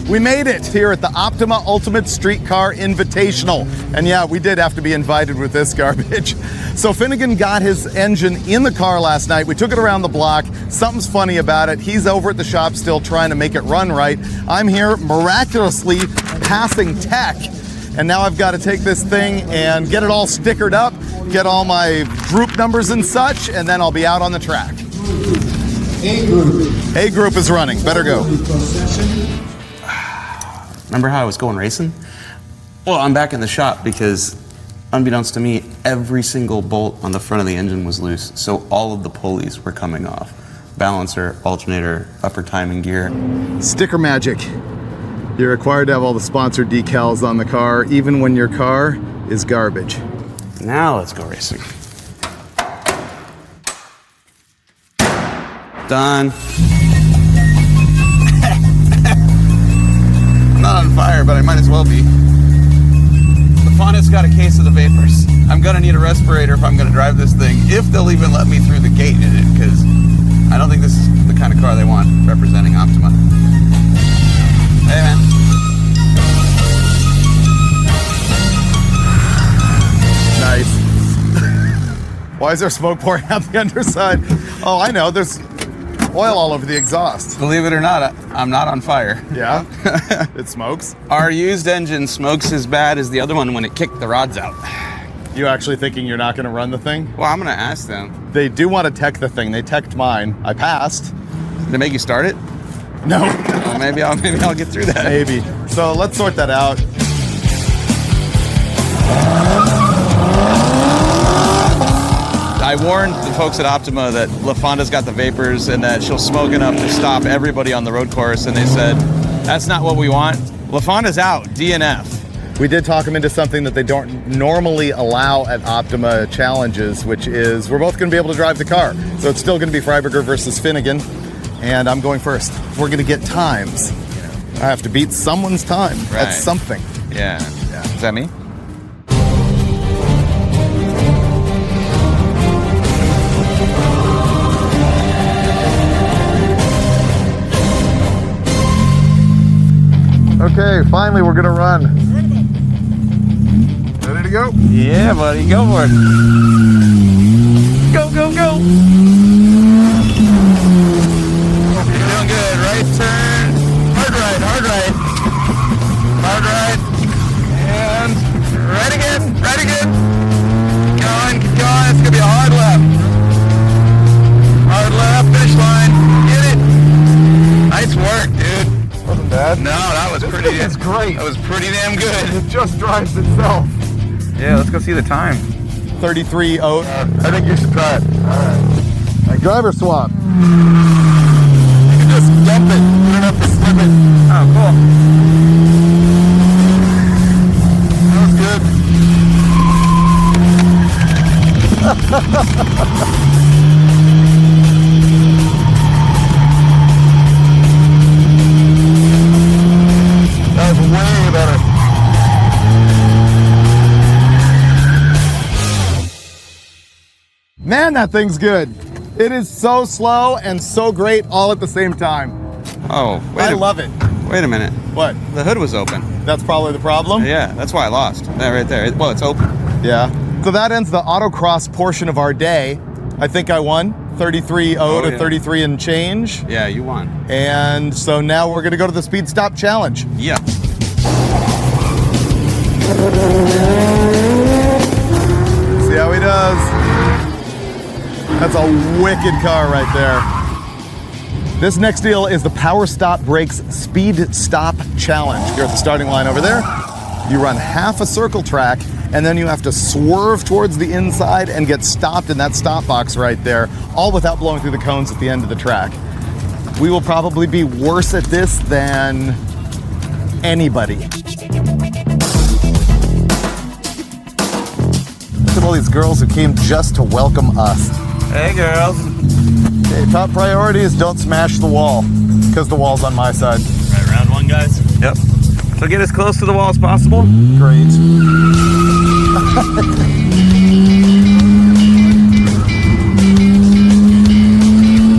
We made it here at the Optima Ultimate Streetcar Invitational. And yeah, we did have to be invited with this garbage. So Finnegan got his engine in the car last night. We took it around the block. Something's funny about it. He's over at the shop still trying to make it run right. I'm here miraculously passing tech. And now I've got to take this thing and get it all stickered up, get all my group numbers and such, and then I'll be out on the track. A group. A group is running. Better go. Remember how I was going racing? Well, I'm back in the shop because, unbeknownst to me, every single bolt on the front of the engine was loose, so all of the pulleys were coming off. Balancer, alternator, upper timing gear. Sticker magic. You're required to have all the sponsored decals on the car, even when your car is garbage. Now let's go racing. Done. I'm not on fire, but I might as well be. The Fonda's got a case of the vapors. I'm gonna need a respirator if I'm gonna drive this thing, if they'll even let me through the gate in it, because I don't think this is the kind of car they want representing Optima. Hey, man. Nice. Why is there smoke pouring out the underside? Oh, I know. There's oil all over the exhaust. Believe it or not, I'm not on fire. Yeah? It smokes? Our used engine smokes as bad as the other one when it kicked the rods out. You actually thinking you're not going to run the thing? Well, I'm going to ask them. They do want to tech the thing. They teched mine. I passed. Did they make you start it? No. Well, maybe I'll get through that. Maybe. So let's sort that out. I warned the folks at Optima that La Fonda's got the vapors and that she'll smoke enough to stop everybody on the road course, and they said, that's not what we want. La Fonda's out, DNF. We did talk them into something that they don't normally allow at Optima challenges, which is we're both going to be able to drive the car. So it's still going to be Freiburger versus Finnegan, and I'm going first. We're going to get times. I have to beat someone's time. Right. That's something. Yeah. Is that me? Okay, finally we're gonna run. Ready to go? Yeah, buddy, go for it. Go, go, go. You're doing good. Right turn. Hard right, hard right. Hard right. And right again, right again. Keep going, keep going. It's gonna be a hard left. Hard left, finish line. Get it. Nice work, dude. Wasn't bad. No, that was pretty. It's great. That was pretty damn good. It just drives itself. Yeah, let's go see the time. 33.0. I think you should try it. All right. Like driver swap. You can just dump it. You don't have to slip it. Oh, cool. That was good. That was way better. Man, that thing's good. It is so slow and so great all at the same time. Oh, I love it. Wait a minute. What? The hood was open. That's probably the problem? Yeah, that's why I lost. That right there. Well, it's open. Yeah. So that ends the autocross portion of our day. I think I won 33.0 to 33 and change. Yeah, you won. And so now we're going to go to the speed stop challenge. Yeah. See how he does. That's a wicked car right there. This next deal is the Power Stop Brakes Speed Stop Challenge. You're at the starting line over there. You run half a circle track, and then you have to swerve towards the inside and get stopped in that stop box right there, all without blowing through the cones at the end of the track. We will probably be worse at this than anybody. Look at all these girls who came just to welcome us. Hey, girls. Okay, top priority is don't smash the wall, because the wall's on my side. Right, round one, guys. Yep. So get as close to the wall as possible. Great.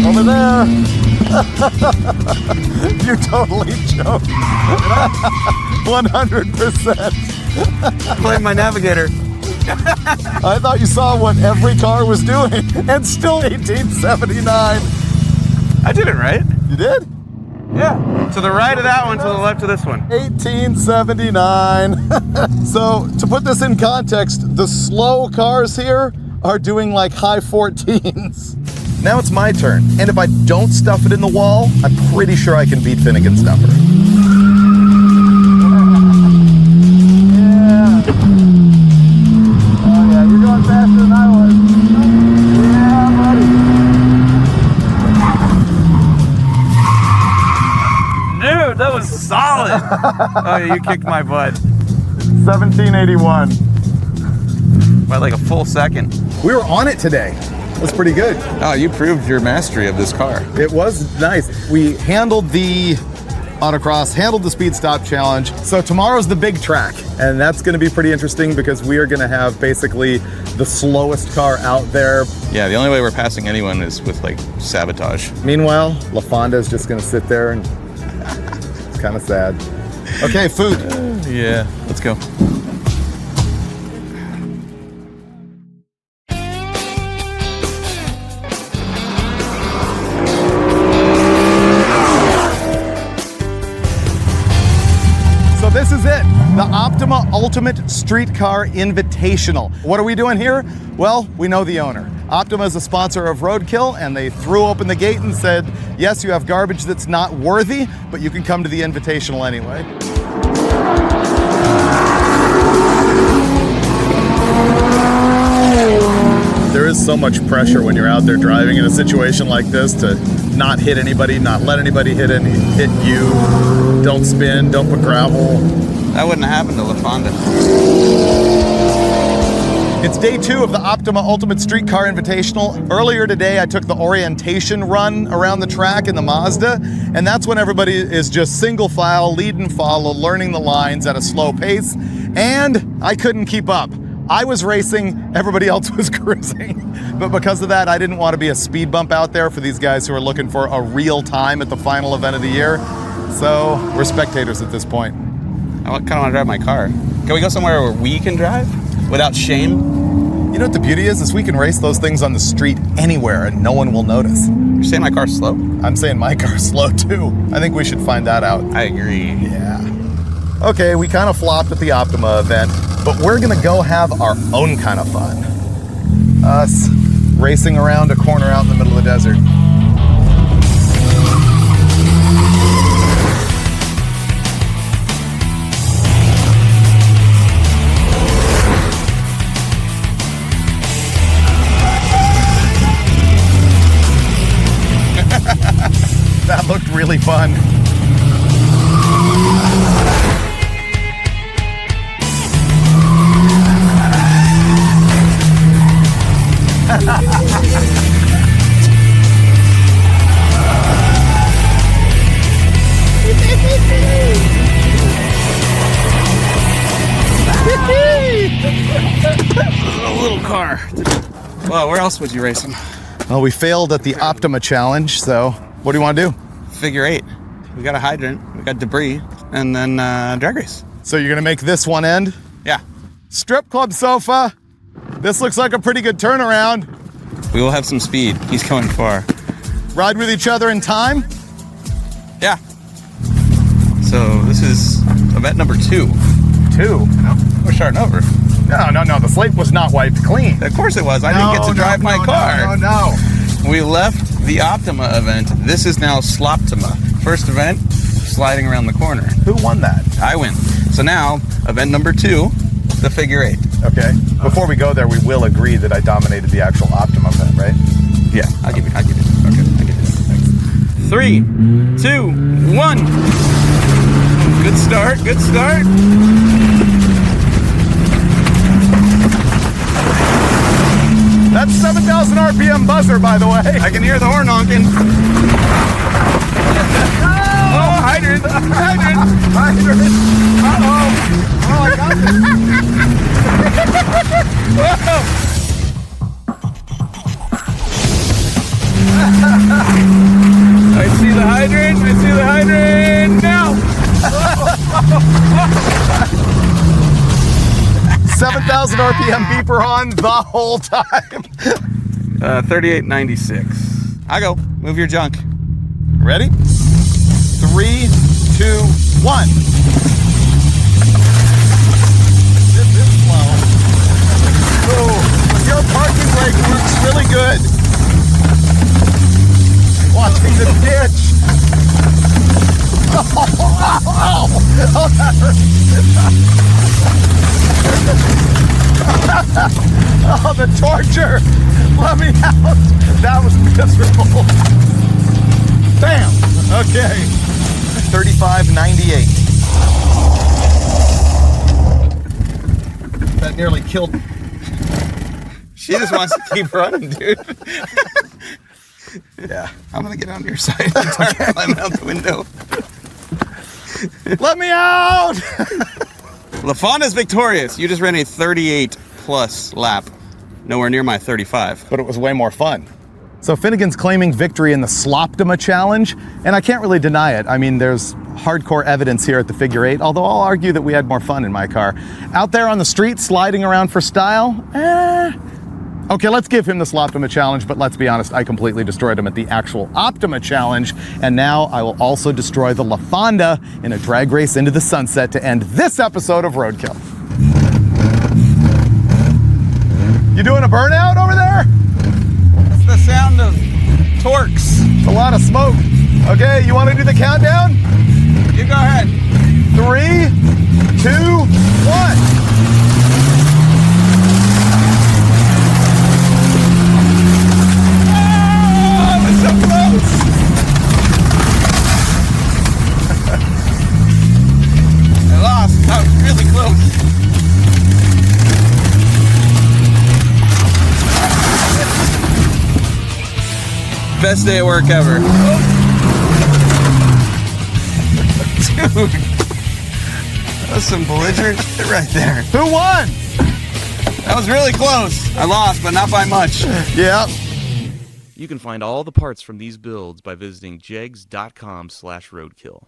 Over there. You totally joked. 100%. Blame my navigator. I thought you saw what every car was doing, and still 1879. I did it right. You did? Yeah. To the right of that one, to the left of this one. 1879. So, to put this in context, the slow cars here are doing like high 14s. Now it's my turn, and if I don't stuff it in the wall, I'm pretty sure I can beat Finnegan's number. Faster than I was. Yeah, buddy. Dude, that was solid. Oh, yeah, you kicked my butt. 1781. By like a full second. We were on it today. That's pretty good. Oh, you proved your mastery of this car. It was nice. We handled the autocross, handled the speed stop challenge. So tomorrow's the big track, and that's going to be pretty interesting because we are going to have basically the slowest car out there. Yeah, the only way we're passing anyone is with like sabotage. Meanwhile, LaFonda is just going to sit there and it's kind of sad. Okay, food. Yeah, let's go. This is it, the Optima Ultimate Streetcar Invitational. What are we doing here? Well, we know the owner. Optima is a sponsor of Roadkill, and they threw open the gate and said, yes, you have garbage that's not worthy, but you can come to the Invitational anyway. There is so much pressure when you're out there driving in a situation like this to not hit anybody, not let anybody hit you. Don't spin, don't put gravel. That wouldn't happen to LaFonda. It's day 2 of the Optima Ultimate Streetcar Invitational. Earlier today, I took the orientation run around the track in the Mazda, and that's when everybody is just single file, lead and follow, learning the lines at a slow pace, and I couldn't keep up. I was racing, everybody else was cruising. But because of that, I didn't want to be a speed bump out there for these guys who are looking for a real time at the final event of the year. So we're spectators at this point. I kind of want to drive my car. Can we go somewhere where we can drive without shame? You know what the beauty is we can race those things on the street anywhere and no one will notice. You're saying my car's slow? I'm saying my car's slow too. I think we should find that out. I agree. Yeah. Okay, we kind of flopped at the Optima event, but we're gonna go have our own kind of fun. Us racing around a corner out in the middle of the desert. That looked really fun. A little car. Well, where else would you race them? Well, we failed at the Optima challenge, so what do you want to do? Figure 8. We got a hydrant, we got debris, and then drag race. So you're gonna make this one end? Yeah. Strip club sofa. This looks like a pretty good turnaround. We will have some speed. He's going far. Ride with each other in time? Yeah. So this is event number 2. 2? We're starting over. No. The slate was not wiped clean. Of course it was. I didn't get to drive my car. No. We left the Optima event. This is now Sloptima. First event, sliding around the corner. Who won that? I win. So now, event number 2, the figure 8. Okay. Before we go there, we will agree that I dominated the actual Optima event, right? Yeah, I'll give you. Okay, I'll give you. Thanks. 3, 2, 1. Good start. That's 7,000 RPM buzzer, by the way. I can hear the horn honking. Oh, hydrant. Uh-oh. Oh, I got I see the hydrant now. 7,000 RPM beeper on the whole time. 3896. I go. Move your junk. Ready? 3, 2, 1. This is slow. Oh, your parking brake works really good. Watching the ditch. Oh, that hurts. Oh, the torture. Let me out. That was miserable. Bam. Okay. 3598. That nearly killed me. She just wants to keep running, dude. Yeah. I'm gonna get on your side and climb out the window. Let me out! LaFonda's victorious. You just ran a 38 plus lap. Nowhere near my 35. But it was way more fun. So Finnegan's claiming victory in the Sloptima challenge, and I can't really deny it. I mean, there's hardcore evidence here at the figure 8, although I'll argue that we had more fun in my car. Out there on the street, sliding around for style, Okay, let's give him the Sloptima challenge, but let's be honest, I completely destroyed him at the actual Optima challenge, and now I will also destroy the LaFonda in a drag race into the sunset to end this episode of Roadkill. You doing a burnout over there? That's the sound of torques. It's a lot of smoke. Okay, you want to do the countdown? You go ahead. 3, 2, 1. I lost. That was really close. Best day at work ever. Dude. That was some belligerent shit right there. Who won? That was really close. I lost, but not by much. Yeah. You can find all the parts from these builds by visiting jegs.com/roadkill.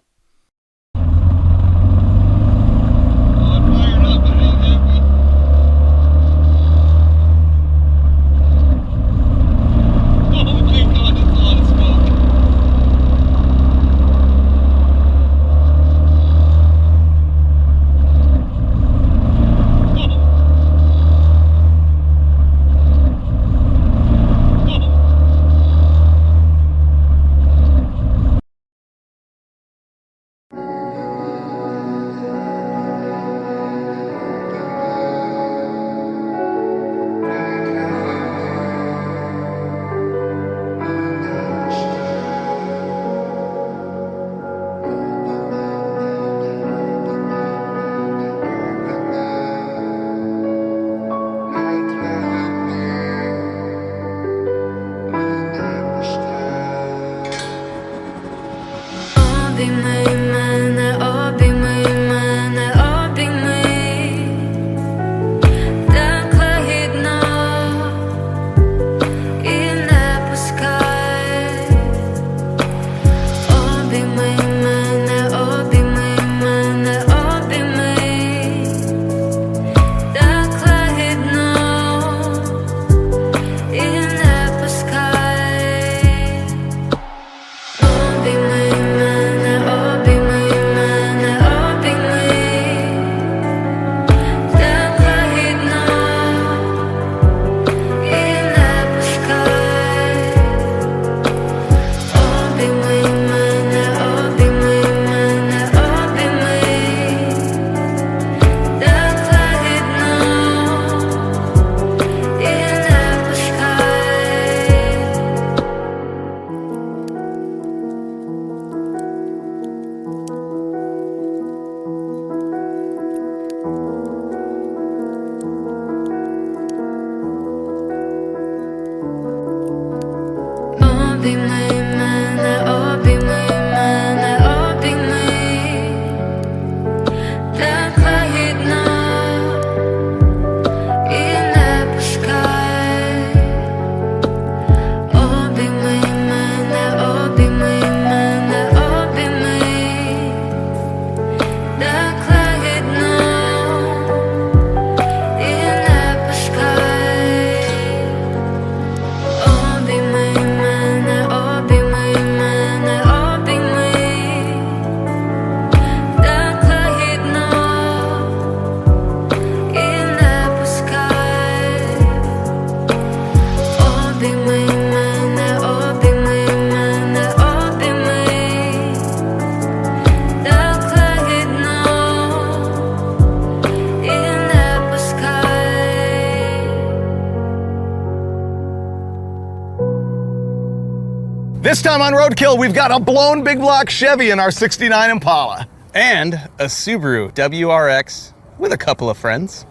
This time on Roadkill, we've got a blown big block Chevy in our 69 Impala. And a Subaru WRX with a couple of friends.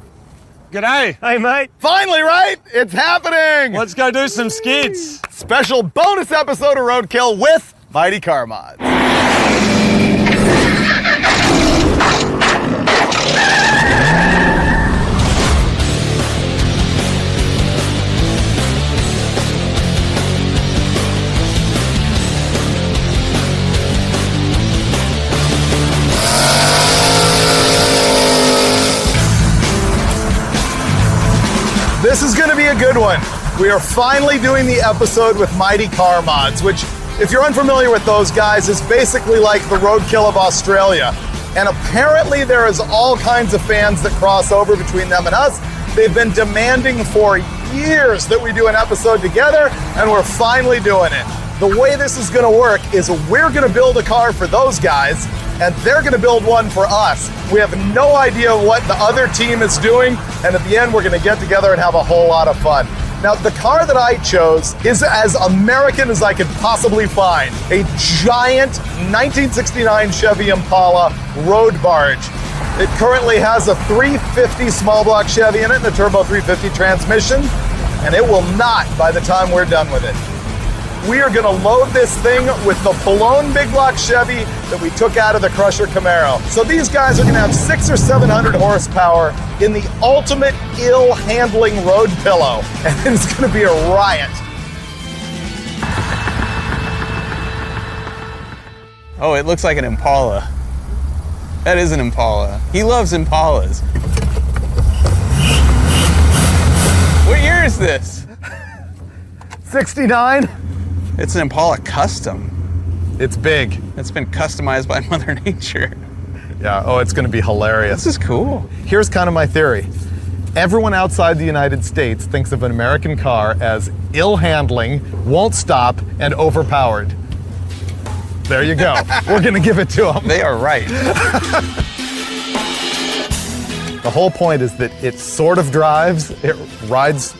G'day. Hey, mate. Finally, right? It's happening! Let's go do some skids. Special bonus episode of Roadkill with Mighty Car Mods. This is gonna be a good one. We are finally doing the episode with Mighty Car Mods, which, if you're unfamiliar with those guys, is basically like the Roadkill of Australia. And apparently there is all kinds of fans that cross over between them and us. They've been demanding for years that we do an episode together, and we're finally doing it. The way this is gonna work is we're gonna build a car for those guys, and they're gonna build one for us. We have no idea what the other team is doing, and at the end, we're gonna get together and have a whole lot of fun. Now, the car that I chose is as American as I could possibly find. A giant 1969 Chevy Impala road barge. It currently has a 350 small block Chevy in it and a turbo 350 transmission, and it will not by the time we're done with it. We are gonna load this thing with the blown big block Chevy that we took out of the Crusher Camaro. So these guys are gonna have 600 or 700 horsepower in the ultimate ill-handling road pillow, and it's gonna be a riot. Oh, it looks like an Impala. That is an Impala. He loves Impalas. What year is this? 69? It's an Impala Custom. It's big. It's been customized by Mother Nature. Yeah, oh, it's gonna be hilarious. This is cool. Here's kind of my theory. Everyone outside the United States thinks of an American car as ill-handling, won't stop, and overpowered. There you go. We're gonna give it to them. They are right. The whole point is that it sort of drives, it rides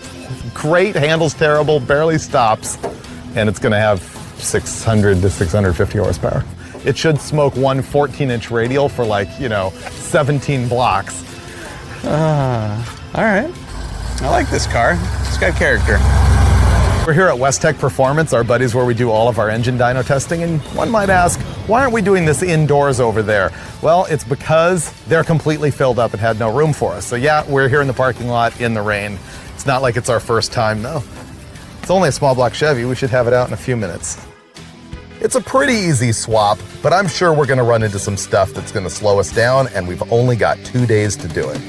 great, handles terrible, barely stops, and it's gonna have 600 to 650 horsepower. It should smoke one 14-inch radial for 17 blocks. All right. I like this car. It's got character. We're here at West Tech Performance, our buddies where we do all of our engine dyno testing, and one might ask, why aren't we doing this indoors over there? Well, it's because they're completely filled up and had no room for us. So yeah, we're here in the parking lot in the rain. It's not like it's our first time, though. It's only a small block Chevy. We should have it out in a few minutes. It's a pretty easy swap, but I'm sure we're gonna run into some stuff that's gonna slow us down, and we've only got 2 days to do it.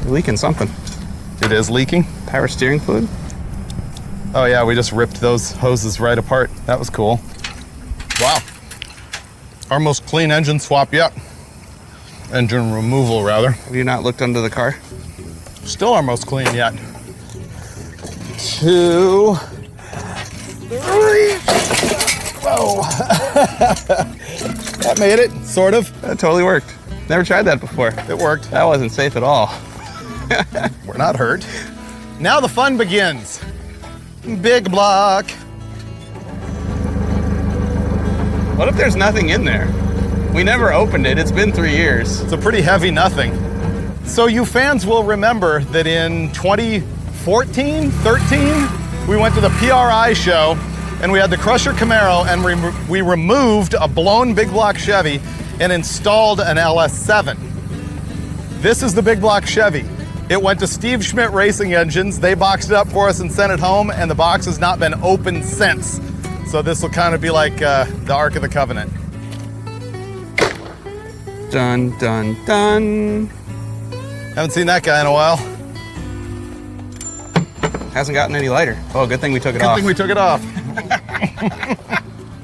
You're leaking something. It is leaking? Power steering fluid? Oh yeah, we just ripped those hoses right apart. That was cool. Wow. Our most clean engine swap yet. Engine removal, rather. Have you not looked under the car? Still our most clean yet. 2, 3. Whoa. That made it, sort of. That totally worked. Never tried that before. It worked. That wasn't safe at all. We're not hurt. Now the fun begins. Big block. What if there's nothing in there? We never opened it. It's been 3 years. It's a pretty heavy nothing. So you fans will remember that in 2014, 13, we went to the PRI show and we had the Crusher Camaro and we removed a blown big block Chevy and installed an LS7. This is the big block Chevy. It went to Steve Schmidt Racing Engines. They boxed it up for us and sent it home, and the box has not been opened since. So this will kind of be like the Ark of the Covenant. Dun, dun, dun. Haven't seen that guy in a while. Hasn't gotten any lighter. Oh, good thing we took it off. Good thing we took it off.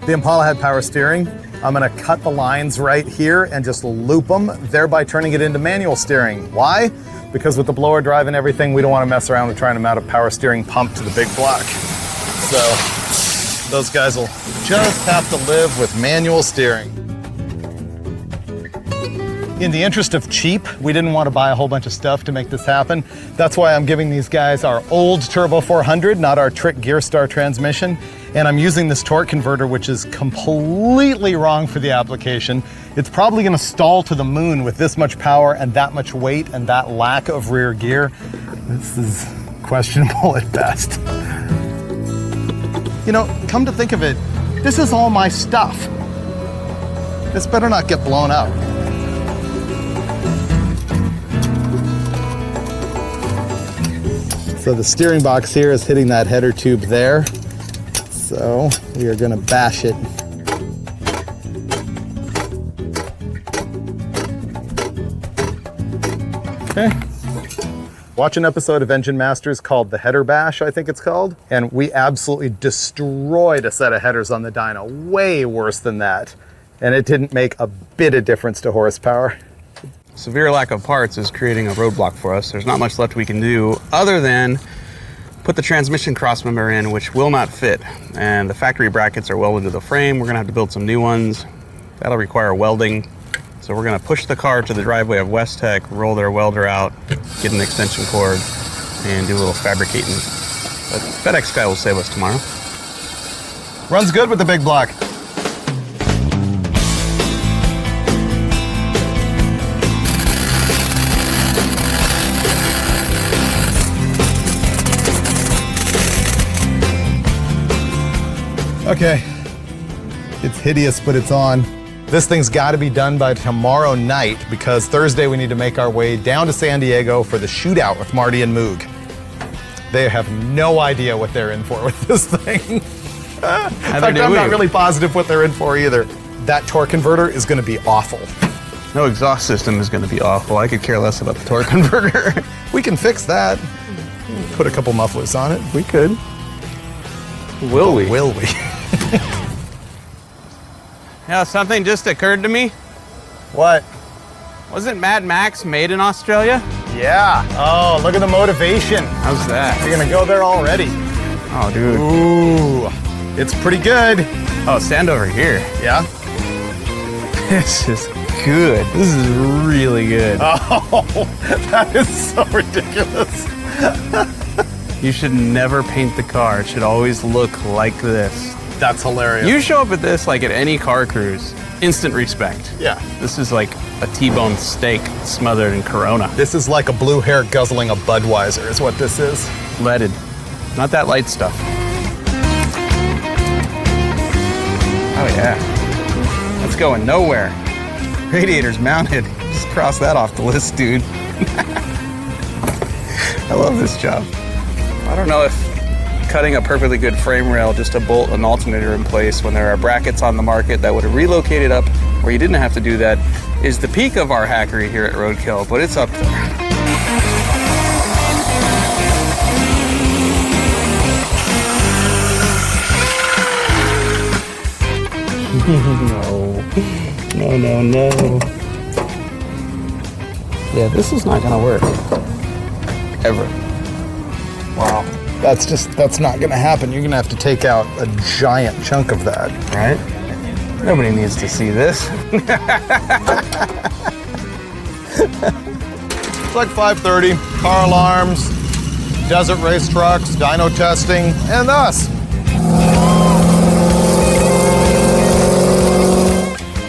The Impala had power steering. I'm gonna cut the lines right here and just loop them, thereby turning it into manual steering. Why? Because with the blower drive and everything, we don't wanna mess around with trying to mount a power steering pump to the big block. So those guys will just have to live with manual steering. In the interest of cheap, we didn't want to buy a whole bunch of stuff to make this happen. That's why I'm giving these guys our old Turbo 400, not our Trick Gearstar transmission. And I'm using this torque converter, which is completely wrong for the application. It's probably gonna stall to the moon with this much power and that much weight and that lack of rear gear. This is questionable at best. You know, come to think of it, this is all my stuff. This better not get blown up. So the steering box here is hitting that header tube there. So we are gonna bash it. Okay. Watch an episode of Engine Masters called The Header Bash, I think it's called. And we absolutely destroyed a set of headers on the dyno, way worse than that. And it didn't make a bit of difference to horsepower. Severe lack of parts is creating a roadblock for us. There's not much left we can do other than put the transmission crossmember in, which will not fit. And the factory brackets are welded to the frame. We're gonna have to build some new ones. That'll require welding. So we're gonna push the car to the driveway of West Tech, roll their welder out, get an extension cord, and do a little fabricating. But FedEx guy will save us tomorrow. Runs good with the big block. Okay, it's hideous, but it's on. This thing's gotta be done by tomorrow night because Thursday we need to make our way down to San Diego for the shootout with Marty and Moog. They have no idea what they're in for with this thing. In fact, I'm not really positive what they're in for either. That torque converter is gonna be awful. No exhaust system is gonna be awful. I could care less about the torque converter. We can fix that. Put a couple mufflers on it. We could. Will we? Will we? Yeah, something just occurred to me. What? Wasn't Mad Max made in Australia? Yeah. Oh, look at the motivation. How's that? You're gonna go there already. Oh, dude. Ooh, it's pretty good. Oh, stand over here. Yeah? This is good. This is really good. Oh, that is so ridiculous. You should never paint the car. It should always look like this. That's hilarious. You show up at this like at any car cruise, instant respect. Yeah. This is like a T-bone steak smothered in Corona. This is like a blue hair guzzling a Budweiser is what this is. Leaded. Not that light stuff. Oh yeah. That's going nowhere. Radiator's mounted. Just cross that off the list, dude. I love this job. I don't know if cutting a perfectly good frame rail just to bolt an alternator in place when there are brackets on the market that would have relocated up where you didn't have to do that is the peak of our hackery here at Roadkill, but it's up there. No. Yeah, this is not gonna work. Ever. Wow. That's not gonna happen. You're gonna have to take out a giant chunk of that. Right? Nobody needs to see this. It's like 5:30, car alarms, desert race trucks, dyno testing, and us.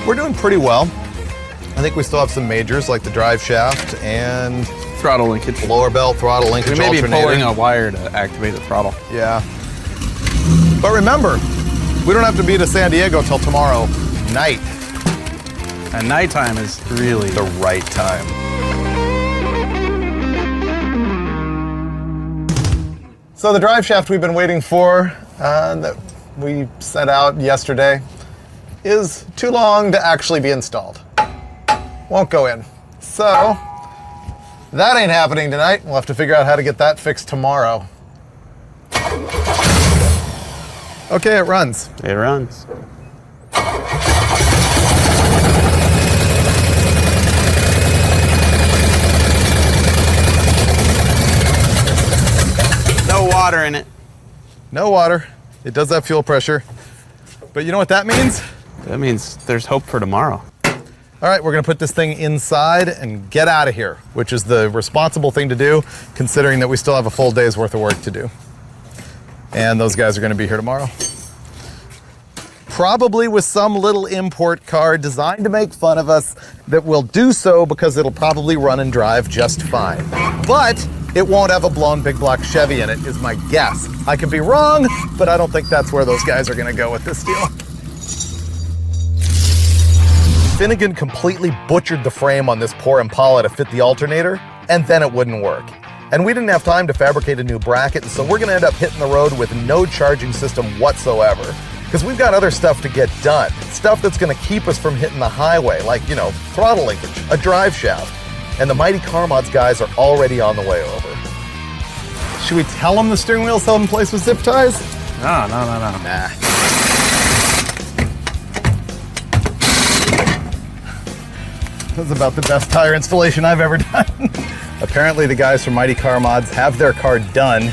We're doing pretty well. I think we still have some majors like the drive shaft and Throttle linkage. lower belt throttle linkage We may be alternator. pulling a wire to activate the throttle. Yeah. But remember, we don't have to be to San Diego till tomorrow night. And nighttime is really The right time. So the drive shaft we've been waiting for, that we set out yesterday, is too long to actually be installed. Won't go in. So that ain't happening tonight. We'll have to figure out how to get that fixed tomorrow. Okay, it runs. It runs. No water in it. No water. It does have fuel pressure. But you know what that means? That means there's hope for tomorrow. All right, we're gonna put this thing inside and get out of here, which is the responsible thing to do, considering that we still have a full day's worth of work to do. And those guys are gonna be here tomorrow. Probably with some little import car designed to make fun of us that will do so because it'll probably run and drive just fine. But it won't have a blown big block Chevy in it, is my guess. I could be wrong, but I don't think that's where those guys are gonna go with this deal. Finnegan completely butchered the frame on this poor Impala to fit the alternator, and then it wouldn't work. And we didn't have time to fabricate a new bracket, and so we're gonna end up hitting the road with no charging system whatsoever. Because we've got other stuff to get done. Stuff that's gonna keep us from hitting the highway, like, you know, throttle linkage, a drive shaft. And the Mighty Car Mods guys are already on the way over. Should we tell them the steering wheel's held in place with zip ties? No. Nah. That's about the best tire installation I've ever done. Apparently the guys from Mighty Car Mods have their car done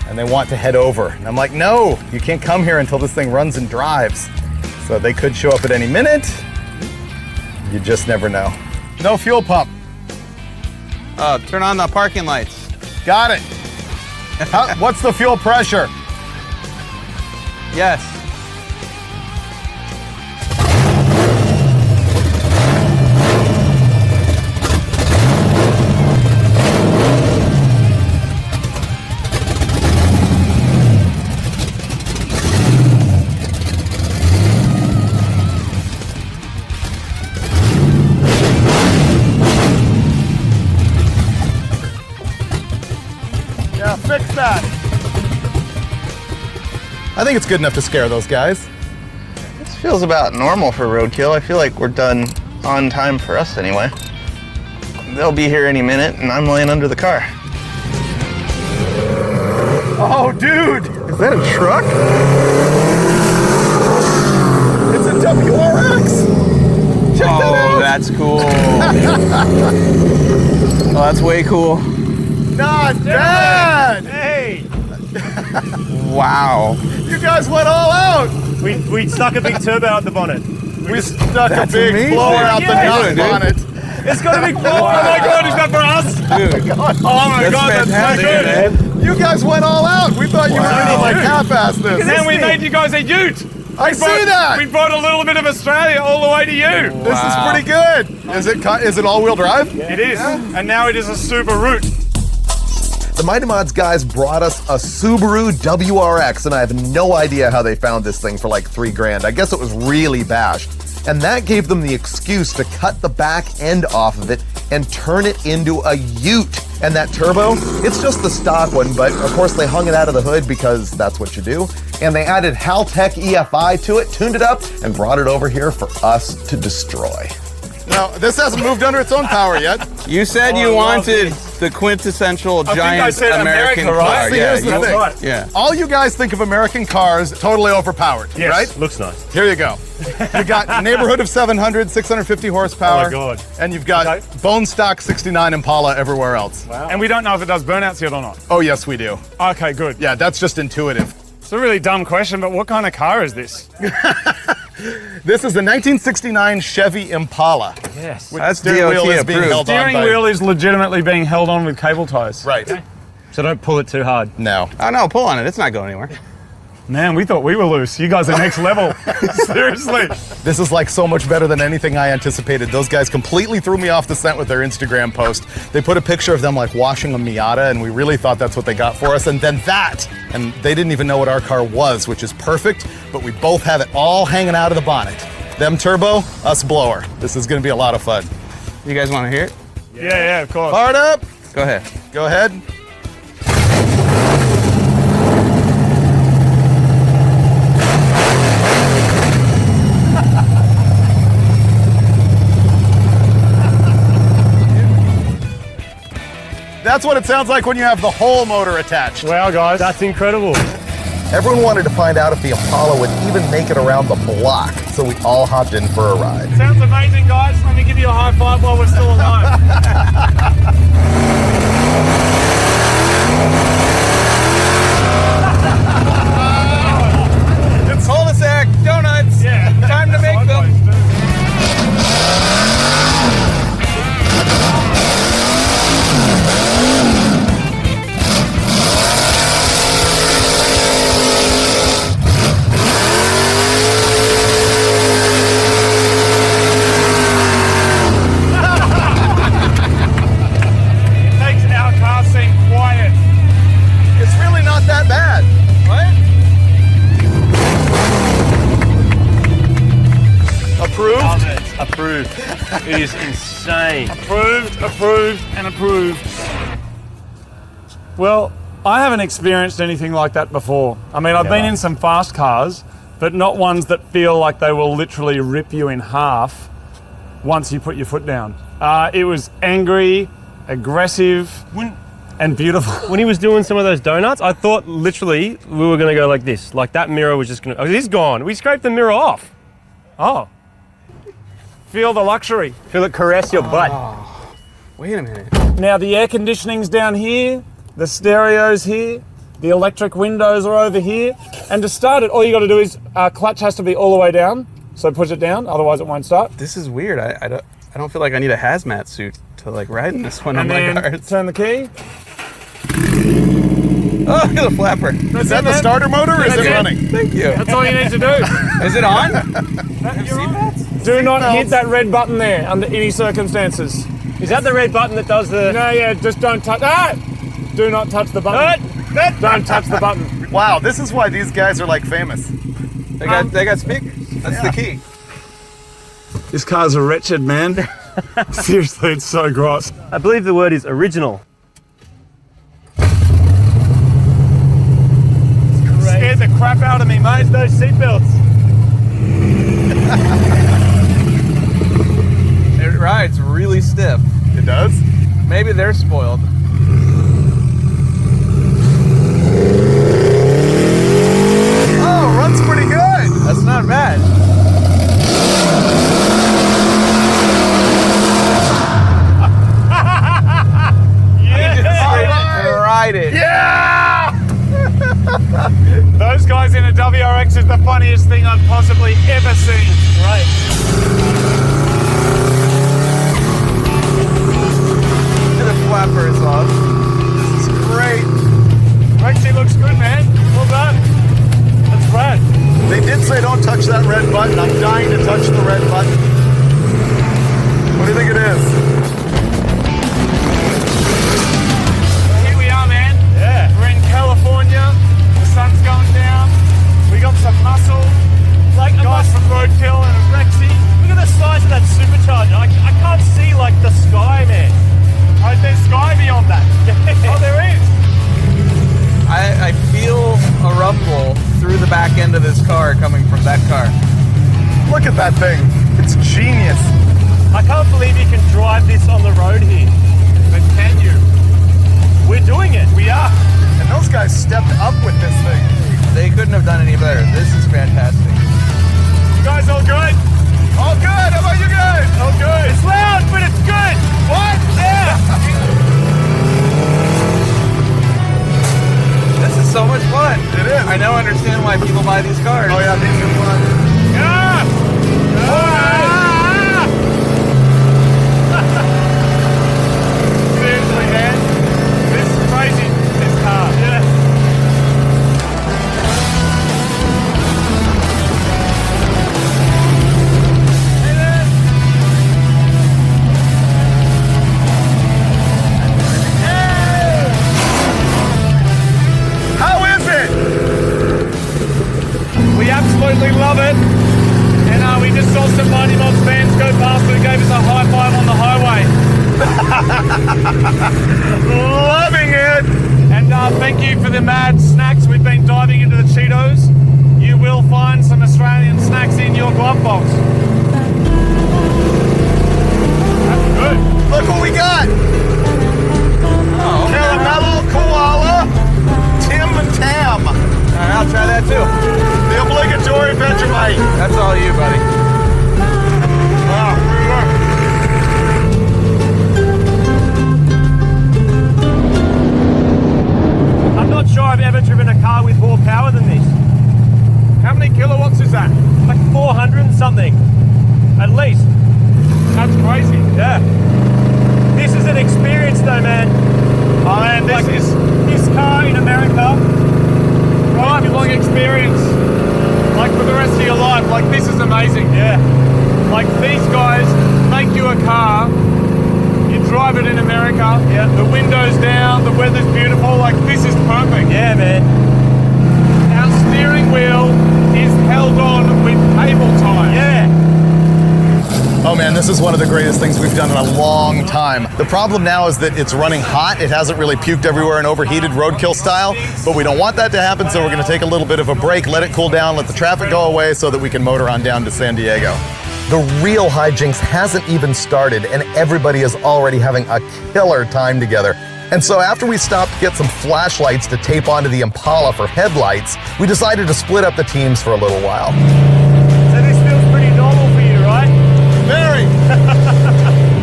and they want to head over. And I'm like, no, you can't come here until this thing runs and drives. So they could show up at any minute. You just never know. No fuel pump. Oh, turn on the parking lights. Got it. What's the fuel pressure? Yes. Yeah, fix that. I think it's good enough to scare those guys. This feels about normal for Roadkill. I feel like we're done on time for us anyway. They'll be here any minute and I'm laying under the car. Oh, dude! Is that a truck? It's a WRX! Check that out! Oh, that's cool. Oh, that's way cool. Not bad! Hey! Wow. You guys went all out! We stuck a big turbo out the bonnet. We stuck a big blower out the nut bonnet. It's got a big blower. Oh my god, is that for us? Dude, Oh my god, that's fantastic, so good. man. You guys went all out. We thought you were gonna like half-ass this. And then we made you guys a ute. I see that. We brought a little bit of Australia all the way to you. This is pretty good. Is it all-wheel drive? It is. And now it is a super route. The Mighty Mods guys brought us a Subaru WRX, and I have no idea how they found this thing for like $3,000. I guess it was really bashed. And that gave them the excuse to cut the back end off of it and turn it into a ute. And that turbo, it's just the stock one, but of course they hung it out of the hood because that's what you do. And they added Haltech EFI to it, tuned it up, and brought it over here for us to destroy. Now, this hasn't moved under its own power yet. You said you wanted the quintessential giant American car. Right? See, here's the thing. Right. Yeah. All you guys think of American cars totally overpowered, Yes, right? looks nice. Here you go. You got neighborhood of 700, 650 horsepower. Oh my God. And you've got bone stock 69 Impala everywhere else. Wow. And we don't know if it does burnouts yet or not. Oh, yes, we do. Okay, good. Yeah, that's just intuitive. It's a really dumb question, but what kind of car is this? This is the 1969 Chevy Impala. Yes. The steering wheel is being held on Steering by... wheel is legitimately being held on with cable ties. Right. So don't pull it too hard. No. Oh, no, pull on it. It's not going anywhere. Man, we thought we were loose. You guys are next level. Seriously. This is like so much better than anything I anticipated. Those guys completely threw me off the scent with their Instagram post. They put a picture of them like washing a Miata, and we really thought that's what they got for us. And then that, and they didn't even know what our car was, which is perfect, but we both have it all hanging out of the bonnet. Them turbo, us blower. This is gonna be a lot of fun. You guys wanna hear it? Yeah, of course. Fired up. Go ahead. Go ahead. That's what it sounds like when you have the whole motor attached. Wow, guys, that's incredible. Everyone wanted to find out if the Impala would even make it around the block, so we all hopped in for a ride. Sounds amazing, guys. Let me give you a high five while we're still alive. It's cul-de-sac donuts. Yeah. Time to make them. Approved. It is insane. Approved, and approved. Well, I haven't experienced anything like that before. I mean, I've been in some fast cars, but not ones that feel like they will literally rip you in half once you put your foot down. It was angry, aggressive, and beautiful. When he was doing some of those donuts, I thought literally we were going to go like this. Like that mirror was just going to... Oh, it's gone. We scraped the mirror off. Oh. Feel the luxury. Feel it caress your butt. Wait a minute. Now the air conditioning's down here, the stereo's here, the electric windows are over here, and to start it, all you got to do is clutch has to be all the way down, so push it down, otherwise it won't start. This is weird. I don't feel like I need a hazmat suit to like ride in this one on my cars. Turn the key. Oh, look at the flapper. Is that the starter motor or is it running? Thank you. That's all you need to do. Is it on? Do not hit that red button there under any circumstances. Is that the red button that does the... No, yeah, just don't touch... Do not touch the button. Don't touch the button. Wow, this is why these guys are like famous. They got speakers. That's the key. This car's a wretched, man. Seriously, it's so gross. I believe the word is original. Scared the crap out of me, mate. Those seatbelts. It rides really stiff. It does? Maybe they're spoiled. Oh, runs pretty good. That's not bad. Ride it. Yeah! Those guys in a WRX is the funniest thing I've possibly ever seen. Right. Look at the flapper is off. This is great. Rexy looks good, man. Well done. That's rad. They did say don't touch that red button. I'm dying to touch the red button. What do you think it is? Here we are, man. Yeah. We're in California. The sun's going down. We got some muscle. Like guys from Roadkill and a Rexy. Look at the size of that supercharger. I can't see like the sky, man. Oh, there's sky beyond that. Oh, there is. I feel a rumble through the back end of this car coming from that car. Look at that thing. It's genius. I can't believe you can drive this on the road here. But can you? We're doing it. We are. And those guys stepped up with this thing. They couldn't have done any better. This is fantastic. You guys all good? All good. How about you guys? All good. It's loud, but it's good. What? Yeah. This is so much fun. It is. I now understand why people buy these cars. Oh yeah, these are fun. Yeah. Seriously, man. This is crazy. This car. Yeah. like this is amazing. Yeah. Like these guys make you a car, you drive it in America, the windows down, the weather's beautiful, like this is perfect. Yeah, man. Our steering wheel is held on with cable tie. Yeah. Oh man, this is one of the greatest things we've done in a long time. The problem now is that it's running hot. It hasn't really puked everywhere and overheated roadkill style, but we don't want that to happen, so we're gonna take a little bit of a break, let it cool down, let the traffic go away so that we can motor on down to San Diego. The real hijinks hasn't even started and everybody is already having a killer time together. And so after we stopped to get some flashlights to tape onto the Impala for headlights, we decided to split up the teams for a little while. So this feels pretty normal for you, right? Very!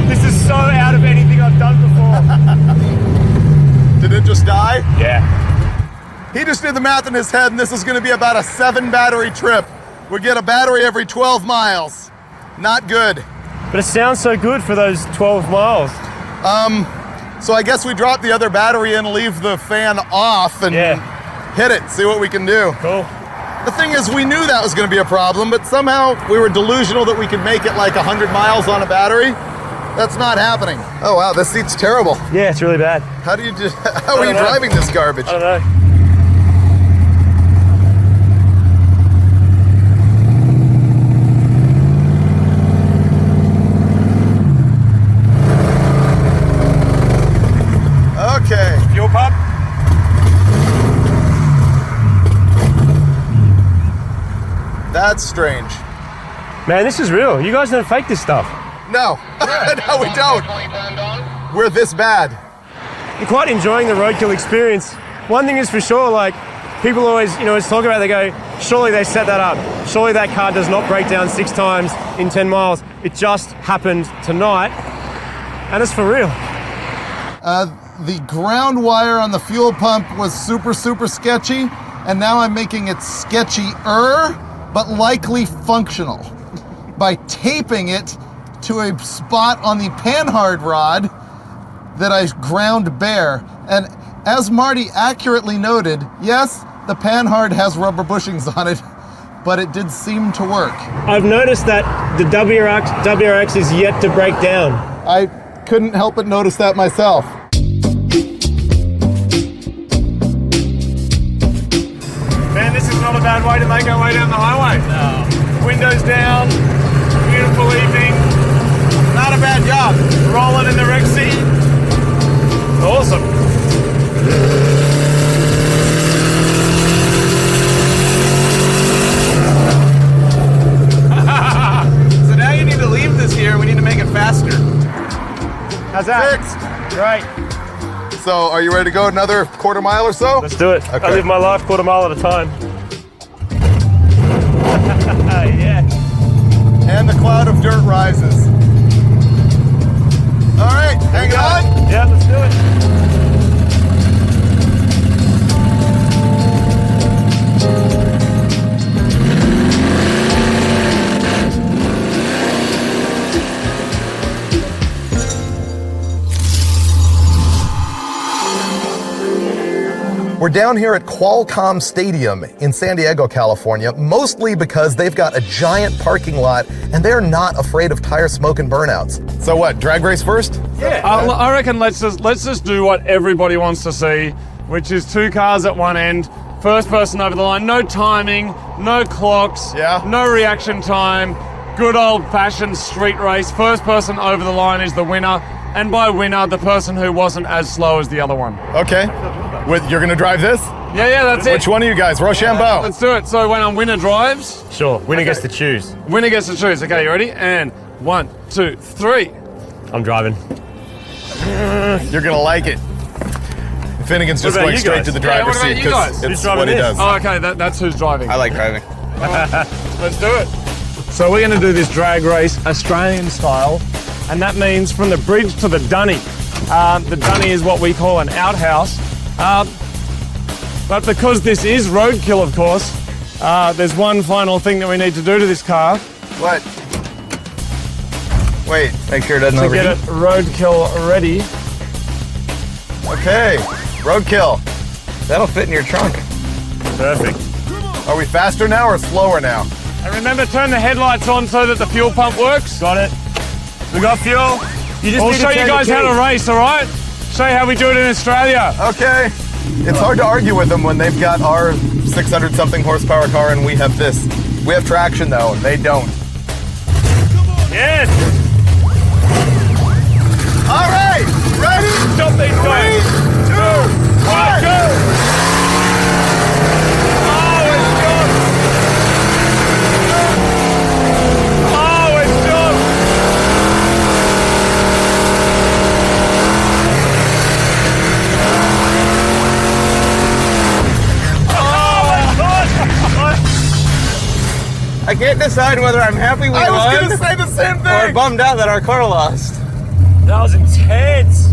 This is so out of anything I've done before. Did it just die? Yeah. He just did the math in his head and this is gonna be about a 7 battery trip. We get a battery every 12 miles. Not good. But it sounds so good for those 12 miles. So I guess we drop the other battery in, leave the fan off and hit it, see what we can do. Cool. The thing is, we knew that was gonna be a problem, but somehow we were delusional that we could make it like 100 miles on a battery. That's not happening. Oh wow, this seat's terrible. Yeah, it's really bad. How are you driving this garbage? I don't know. Okay. Fuel pump? That's strange. Man, this is real. You guys don't fake this stuff. No, no we don't. We're this bad. You're quite enjoying the roadkill experience. One thing is for sure, like, people always talk about, they go, surely they set that up. Surely that car does not break down 6 times in 10 miles. It just happened tonight, and it's for real. The ground wire on the fuel pump was super sketchy, and now I'm making it sketchier, but likely functional by taping it to a spot on the panhard rod that I ground bare. And as Marty accurately noted, yes, the panhard has rubber bushings on it, but it did seem to work. I've noticed that the WRX is yet to break down. I couldn't help but notice that myself. Man, this is not a bad way to make our way down the highway. No. Windows down, beautiful evening. Not a bad job. Rolling in the wreck seat. Awesome. So now you need to leave this here. We need to make it faster. How's that? Fixed. Great. So, are you ready to go another quarter mile or so? Let's do it. Okay. I live my life quarter mile at a time. Yeah. And the cloud of dirt rises. All right, hang on. Yeah, let's do it. We're down here at Qualcomm Stadium in San Diego, California, mostly because they've got a giant parking lot and they're not afraid of tire smoke and burnouts. So what, drag race first? Yeah. I reckon let's just do what everybody wants to see, which is 2 cars at one end, first person over the line, no timing, no clocks, no reaction time, good old-fashioned street race. First person over the line is the winner, and by winner, the person who wasn't as slow as the other one. Okay. You're gonna drive this? Yeah, that's it. Which one of you guys? Rochambeau. Let's do it. So when winner drives... Sure, winner gets to choose. Winner gets to choose. Okay, you ready? And 1, 2, 3. I'm driving. You're gonna like it. Finnegan's just going straight to the driver's seat because it's what he does. Oh, okay, that's who's driving. I like driving. Let's do it. So we're going to do this drag race Australian style, and that means from the bridge to the dunny. The dunny is what we call an outhouse. But because this is roadkill, of course, there's one final thing that we need to do to this car. What? Wait, make sure it doesn't overheat. To get it roadkill ready. Okay, roadkill. That'll fit in your trunk. Perfect. Are we faster now or slower now? And remember, turn the headlights on so that the fuel pump works. Got it. We got fuel. We'll show you guys how to race, all right? Show you how we do it in Australia. Okay. It's hard to argue with them when they've got our 600-something horsepower car and we have this. We have traction, though, and they don't. Yes. All right. Ready? Jump these guys. 3, 2, 1, go! I can't decide whether I'm happy we won. I was going to say the same thing. Or bummed out that our car lost. That was intense.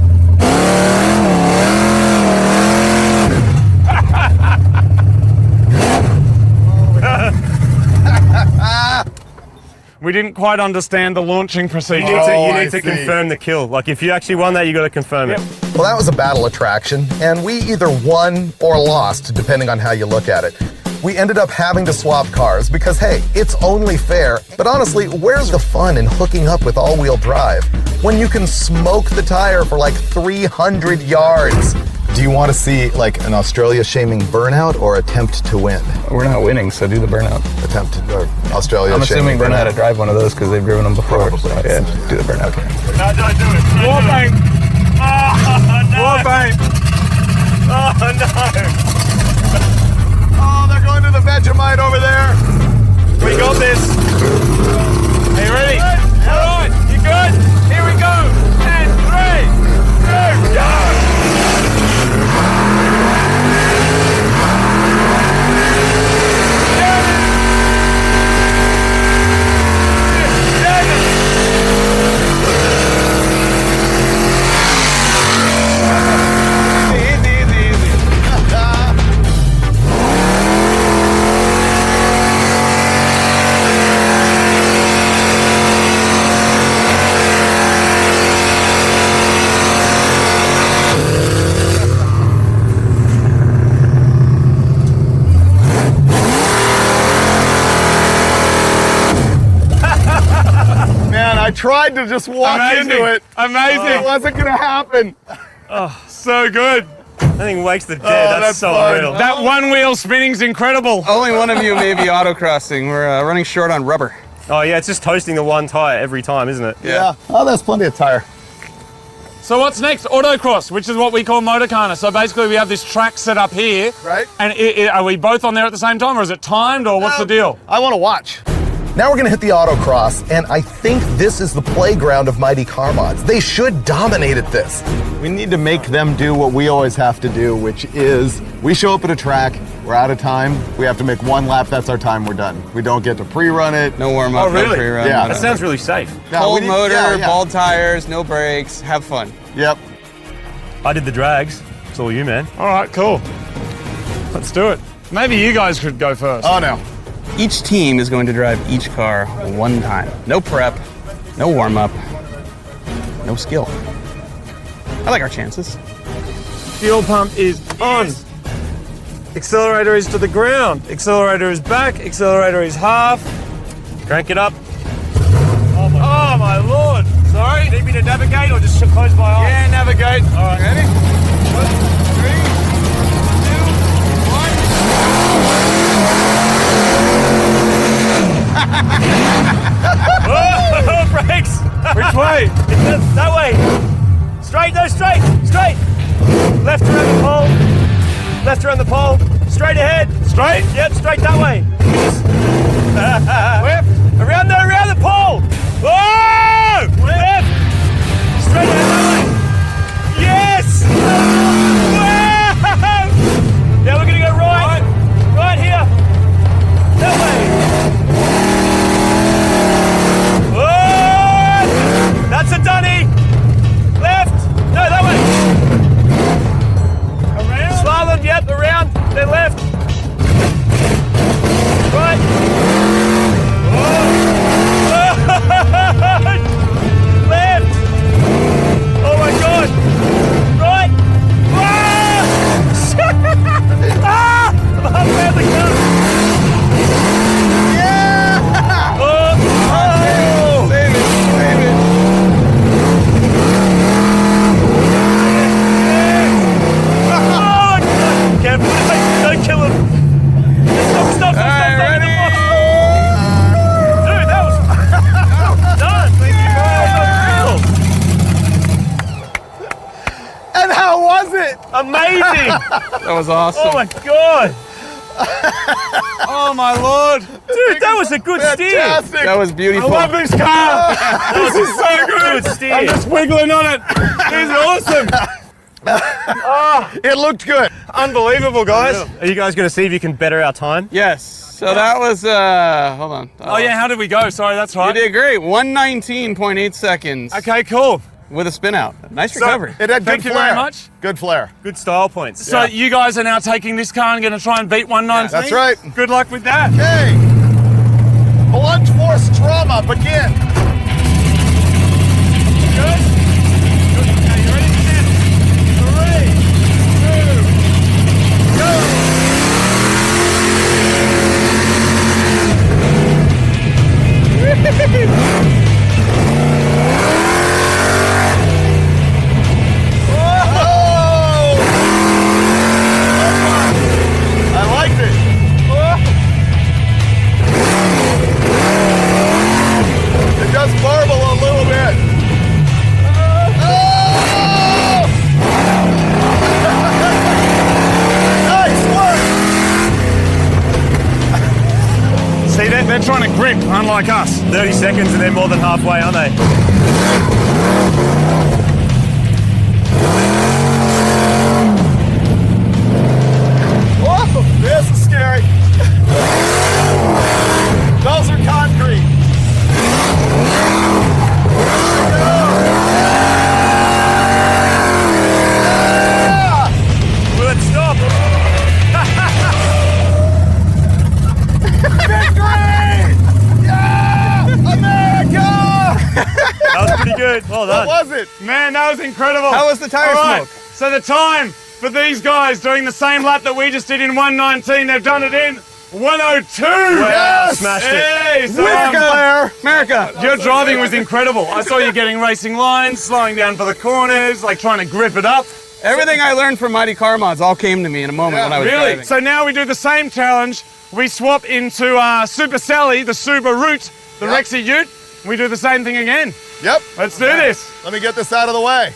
We didn't quite understand the launching procedure. You need to confirm the kill. Like, if you actually won that, you got to confirm it. Well, that was a battle attraction, and we either won or lost, depending on how you look at it. We ended up having to swap cars because, hey, it's only fair. But honestly, where's the fun in hooking up with all-wheel drive when you can smoke the tire for like 300 yards? Do you want to see like an Australia-shaming burnout or attempt to win? We're not winning, so do the burnout. Attempt to Australia. I'm assuming burnout to drive one of those because they've driven them before. So yeah, do the burnout. No, don't do it. Warbank. Oh, no. Warbank. Oh, no. Oh, they're going to the Vegemite over there. We got this. Are you ready? All right, you good? Here we go. And 3, 2, go! I tried to just walk into it. Amazing. It wasn't going to happen. Oh, so good. That thing wakes the dead. That's so fun. real. That one wheel spinning's incredible. Only one of you may be autocrossing. We're running short on rubber. Oh, yeah, it's just toasting the one tire every time, isn't it? Yeah. Oh, that's plenty of tire. So what's next? Autocross, which is what we call Motorcana. So basically we have this track set up here. Right. And are we both on there at the same time, or is it timed, or what's the deal? I want to watch. Now we're going to hit the autocross, and I think this is the playground of mighty car mods. They should dominate at this. We need to make them do what we always have to do, which is we show up at a track, we're out of time, we have to make one lap, that's our time, we're done. We don't get to pre-run it. No warm-up, no pre-run. Yeah. That sounds really safe. Cold motor, bald tires, no brakes, have fun. Yep. I did the drags. It's all you, man. All right, cool. Let's do it. Maybe you guys could go first. Oh, no. Each team is going to drive each car one time. No prep, no warm-up, no skill. I like our chances. Fuel pump is on. Accelerator is to the ground. Accelerator is back. Accelerator is half. Crank it up. Oh my lord. Sorry, need me to navigate or just close my eyes? Yeah, navigate. All right. Ready? 3, 2, 1. Brakes! Which way? That way. Straight, no, straight, straight. Left around the pole. Left around the pole. Straight ahead. Straight? Yep, straight that way. Left. Around the pole. Whoa! Left. Straight ahead that way. Yes! Whoa! Now we're going to go right. Right here. That way. That's a dunny! Left! No, that way! Around? Slalom, yep, around, then left. Right. Whoa. it! Amazing! That was awesome. Oh my god! Oh my lord! Dude, that was a good steer! Fantastic. That was beautiful. I love this car! This is so good! Good steer. I'm just wiggling on it. This is awesome. It looked good. Unbelievable, guys. Are you guys going to see if you can better our time? Yes. So that was, hold on. Oh yeah, how did we go? Sorry, that's right. You did great. 119.8 seconds. Okay, cool. With a spin out. Nice recovery. It had Thank good you flair. very much. Good flair. Good style points. So you guys are now taking this car and going to try and beat 119? That's right. Good luck with that. Okay. Blunt force trauma, begin. Good? Good. Okay, you ready? 10, 3, 2, go! I liked it. It does marble a little bit. Nice work. See, they're trying to grip, unlike us. 30 seconds and they're more than halfway, aren't they? Whoa, this is scary. Those are concrete. Will it stop? Victory! Yeah! America! That was pretty good. Well done. What was it? Man, that was incredible. How was the tire All right, smoke? so the time for these guys doing the same lap that we just did in 119, they've done it in 102. Yes! Smashed it. Hey, so, America. your driving was incredible. I saw you getting racing lines, slowing down for the corners, like trying to grip it up. Everything I learned from Mighty Car Mods all came to me in a moment when I was Really? driving. So now we do the same challenge. We swap into Super Sally, the Subaru Ute, the Rexy Ute. We do the same thing again. Yep. Let's do this. Let me get this out of the way.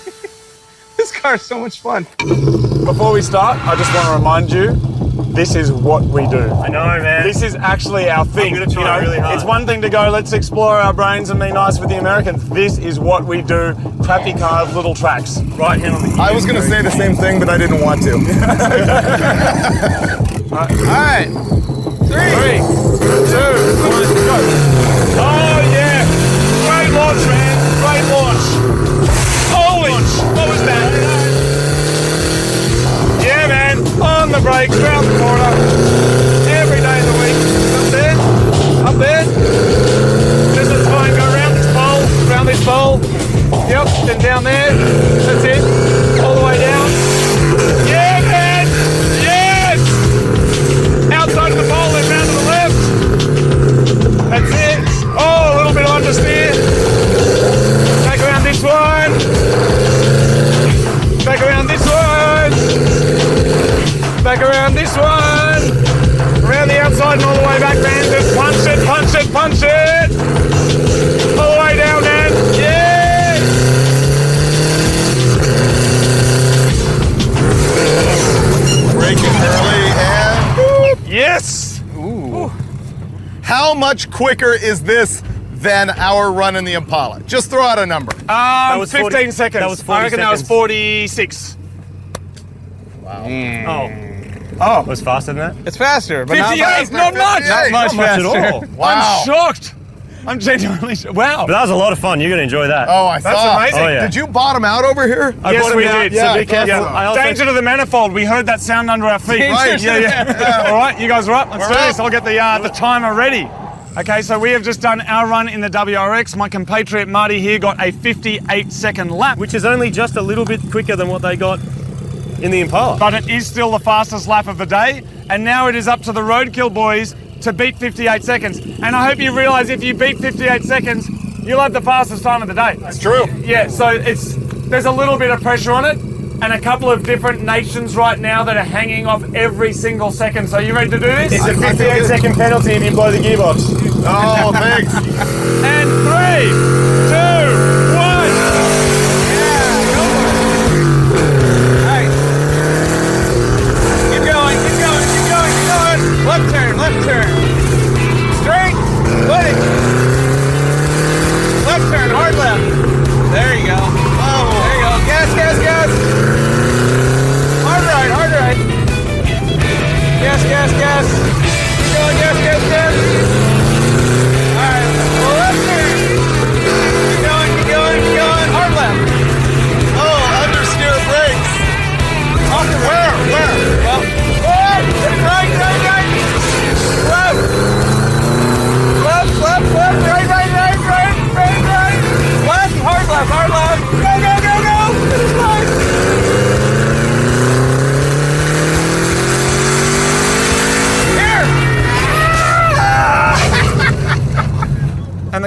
This car's so much fun. Before we start, I just want to remind you, this is what we do. I know, man. This is actually our thing. I'm gonna try really hard. It's one thing to go, let's explore our brains and be nice with the Americans. This is what we do. Crappy cars, little tracks. Right hand on the key. I was going to say the same thing, but I didn't want to. All right. 3, 2, 1, go. Oh yeah! Great launch, man. Great launch. Holy! What was that? Yeah, man. On the brakes, round the corner. Every day of the week. Up there. Up there. Just let's try and go around this pole. Round this pole. Yep. Then down there. That's it. All the way down. Yeah, man. Yes. Outside of the pole, then round to the left. That's it. Oh, a little bit on just there. Back around this one. Back around this one. Back around this one. Around the outside and all the way back, man. Just punch it, punch it, punch it. All the way down, man. Yeah. Braking early and... Yes. Ooh. How much quicker is this than our run in the Impala? Just throw out a number. That was 15 40 seconds. that was 40 I reckon that was seconds. 46. Oh, it was faster than that? It's faster, but 58, not much. Not much Not much faster. at all. Wow. I'm shocked. I'm genuinely shocked. Wow. But that was a lot of fun. You're going to enjoy that. Oh, I That's saw. amazing. Oh, yeah. Did you bottom out over here? Yes, bottomed we out. did. Yeah, So be careful. yeah. I also Danger to the manifold. We heard that sound under our feet. Right. Yeah. All right, you guys are up. Let's do We're this. up. I'll get the timer ready. Okay, so we have just done our run in the WRX. My compatriot Marty here got a 58-second lap. which is only just a little bit quicker than what they got in the Impala. But it is still the fastest lap of the day. And now it is up to the Roadkill boys to beat 58 seconds. And I hope you realise if you beat 58 seconds, you'll have the fastest time of the day. That's true. Yeah, so there's a little bit of pressure on it. And a couple of different nations right now that are hanging off every single second. So you ready to do this? It's a 58-second penalty if you blow the gearbox. Oh, thanks. And 3, 2, 1. Hey,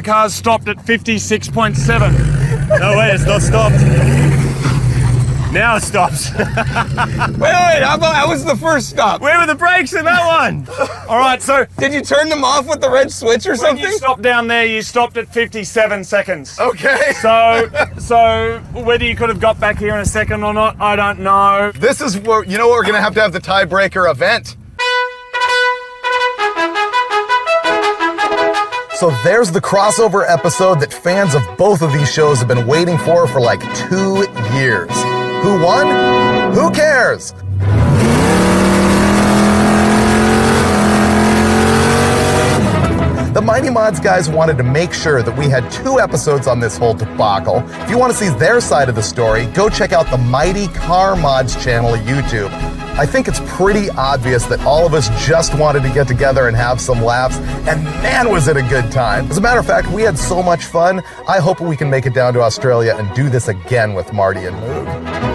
car's stopped at 56.7. No way, it's not stopped. Now it stops. Wait, that was the first stop. Where were the brakes in that one? All right, so did you turn them off with the red switch or something? When you stopped down there, you stopped at 57 seconds. Okay. So whether you could have got back here in a second or not, I don't know. This is where, you know what, we're gonna have the tiebreaker event. So there's the crossover episode that fans of both of these shows have been waiting for like 2 years. Who won? Who cares? The Mighty Mods guys wanted to make sure that we had 2 episodes on this whole debacle. If you want to see their side of the story, go check out the Mighty Car Mods channel at YouTube. I think it's pretty obvious that all of us just wanted to get together and have some laughs, and man, was it a good time. As a matter of fact, we had so much fun, I hope we can make it down to Australia and do this again with Marty and Moog.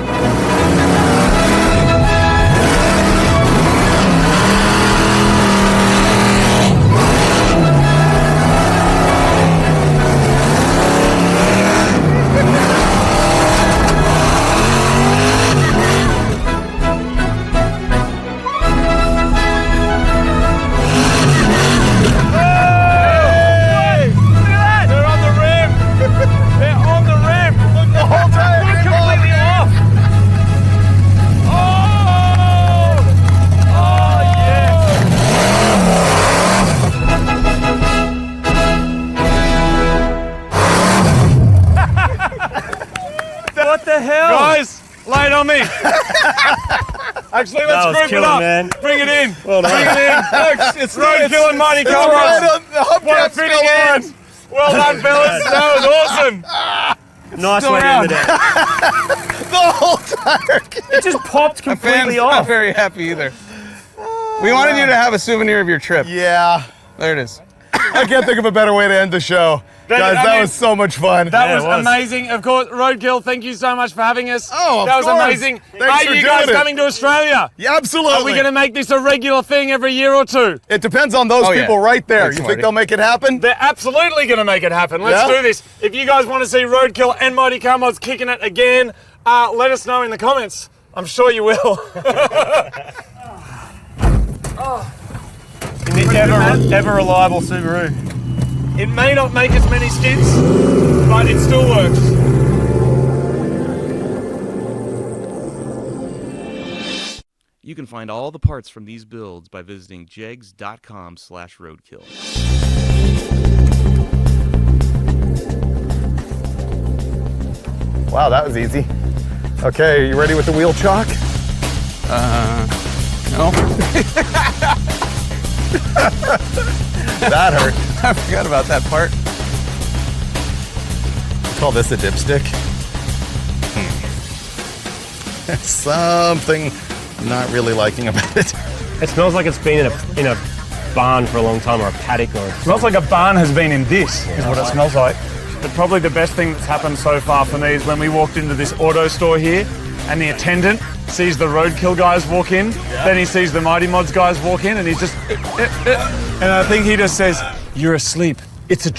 Actually, let's group it up. Man. Bring it in. Well done. Bring it in. Folks, it's Roadkill and Mighty Car Mods. What a fitting end. Well done, fellas. That was awesome. Nice way to end the day. The whole tire kit. It just popped completely off. Not very happy either. We wanted you to have a souvenir of your trip. Yeah. There it is. I can't think of a better way to end the show. Guys, that was so much fun. That was amazing. Of course, Roadkill, thank you so much for having us. Oh, that was amazing. Thanks Are you guys coming to Australia? Yeah, absolutely. Are we going to make this a regular thing every year or 2? It depends on those people right there. Thanks, you Marty. think they'll make it happen? They're absolutely going to make it happen. Let's do this. If you guys want to see Roadkill and Mighty Car Mods kicking it again, let us know in the comments. I'm sure you will. In the ever reliable Subaru. It may not make as many stints, but it still works. You can find all the parts from these builds by visiting jegs.com/roadkill. Wow, that was easy. Okay, are you ready with the wheel chalk? No. That hurt. I forgot about that part. Call this a dipstick. There's something I'm not really liking about it. It smells like it's been in a barn for a long time, or a paddock, or. It smells like a barn has been in this, is what it smells like. But probably the best thing that's happened so far for me is when we walked into this auto store here, and the attendant sees the Roadkill guys walk in, then he sees the Mighty Mods guys walk in, and he's just, and I think he just says, "You're asleep. It's a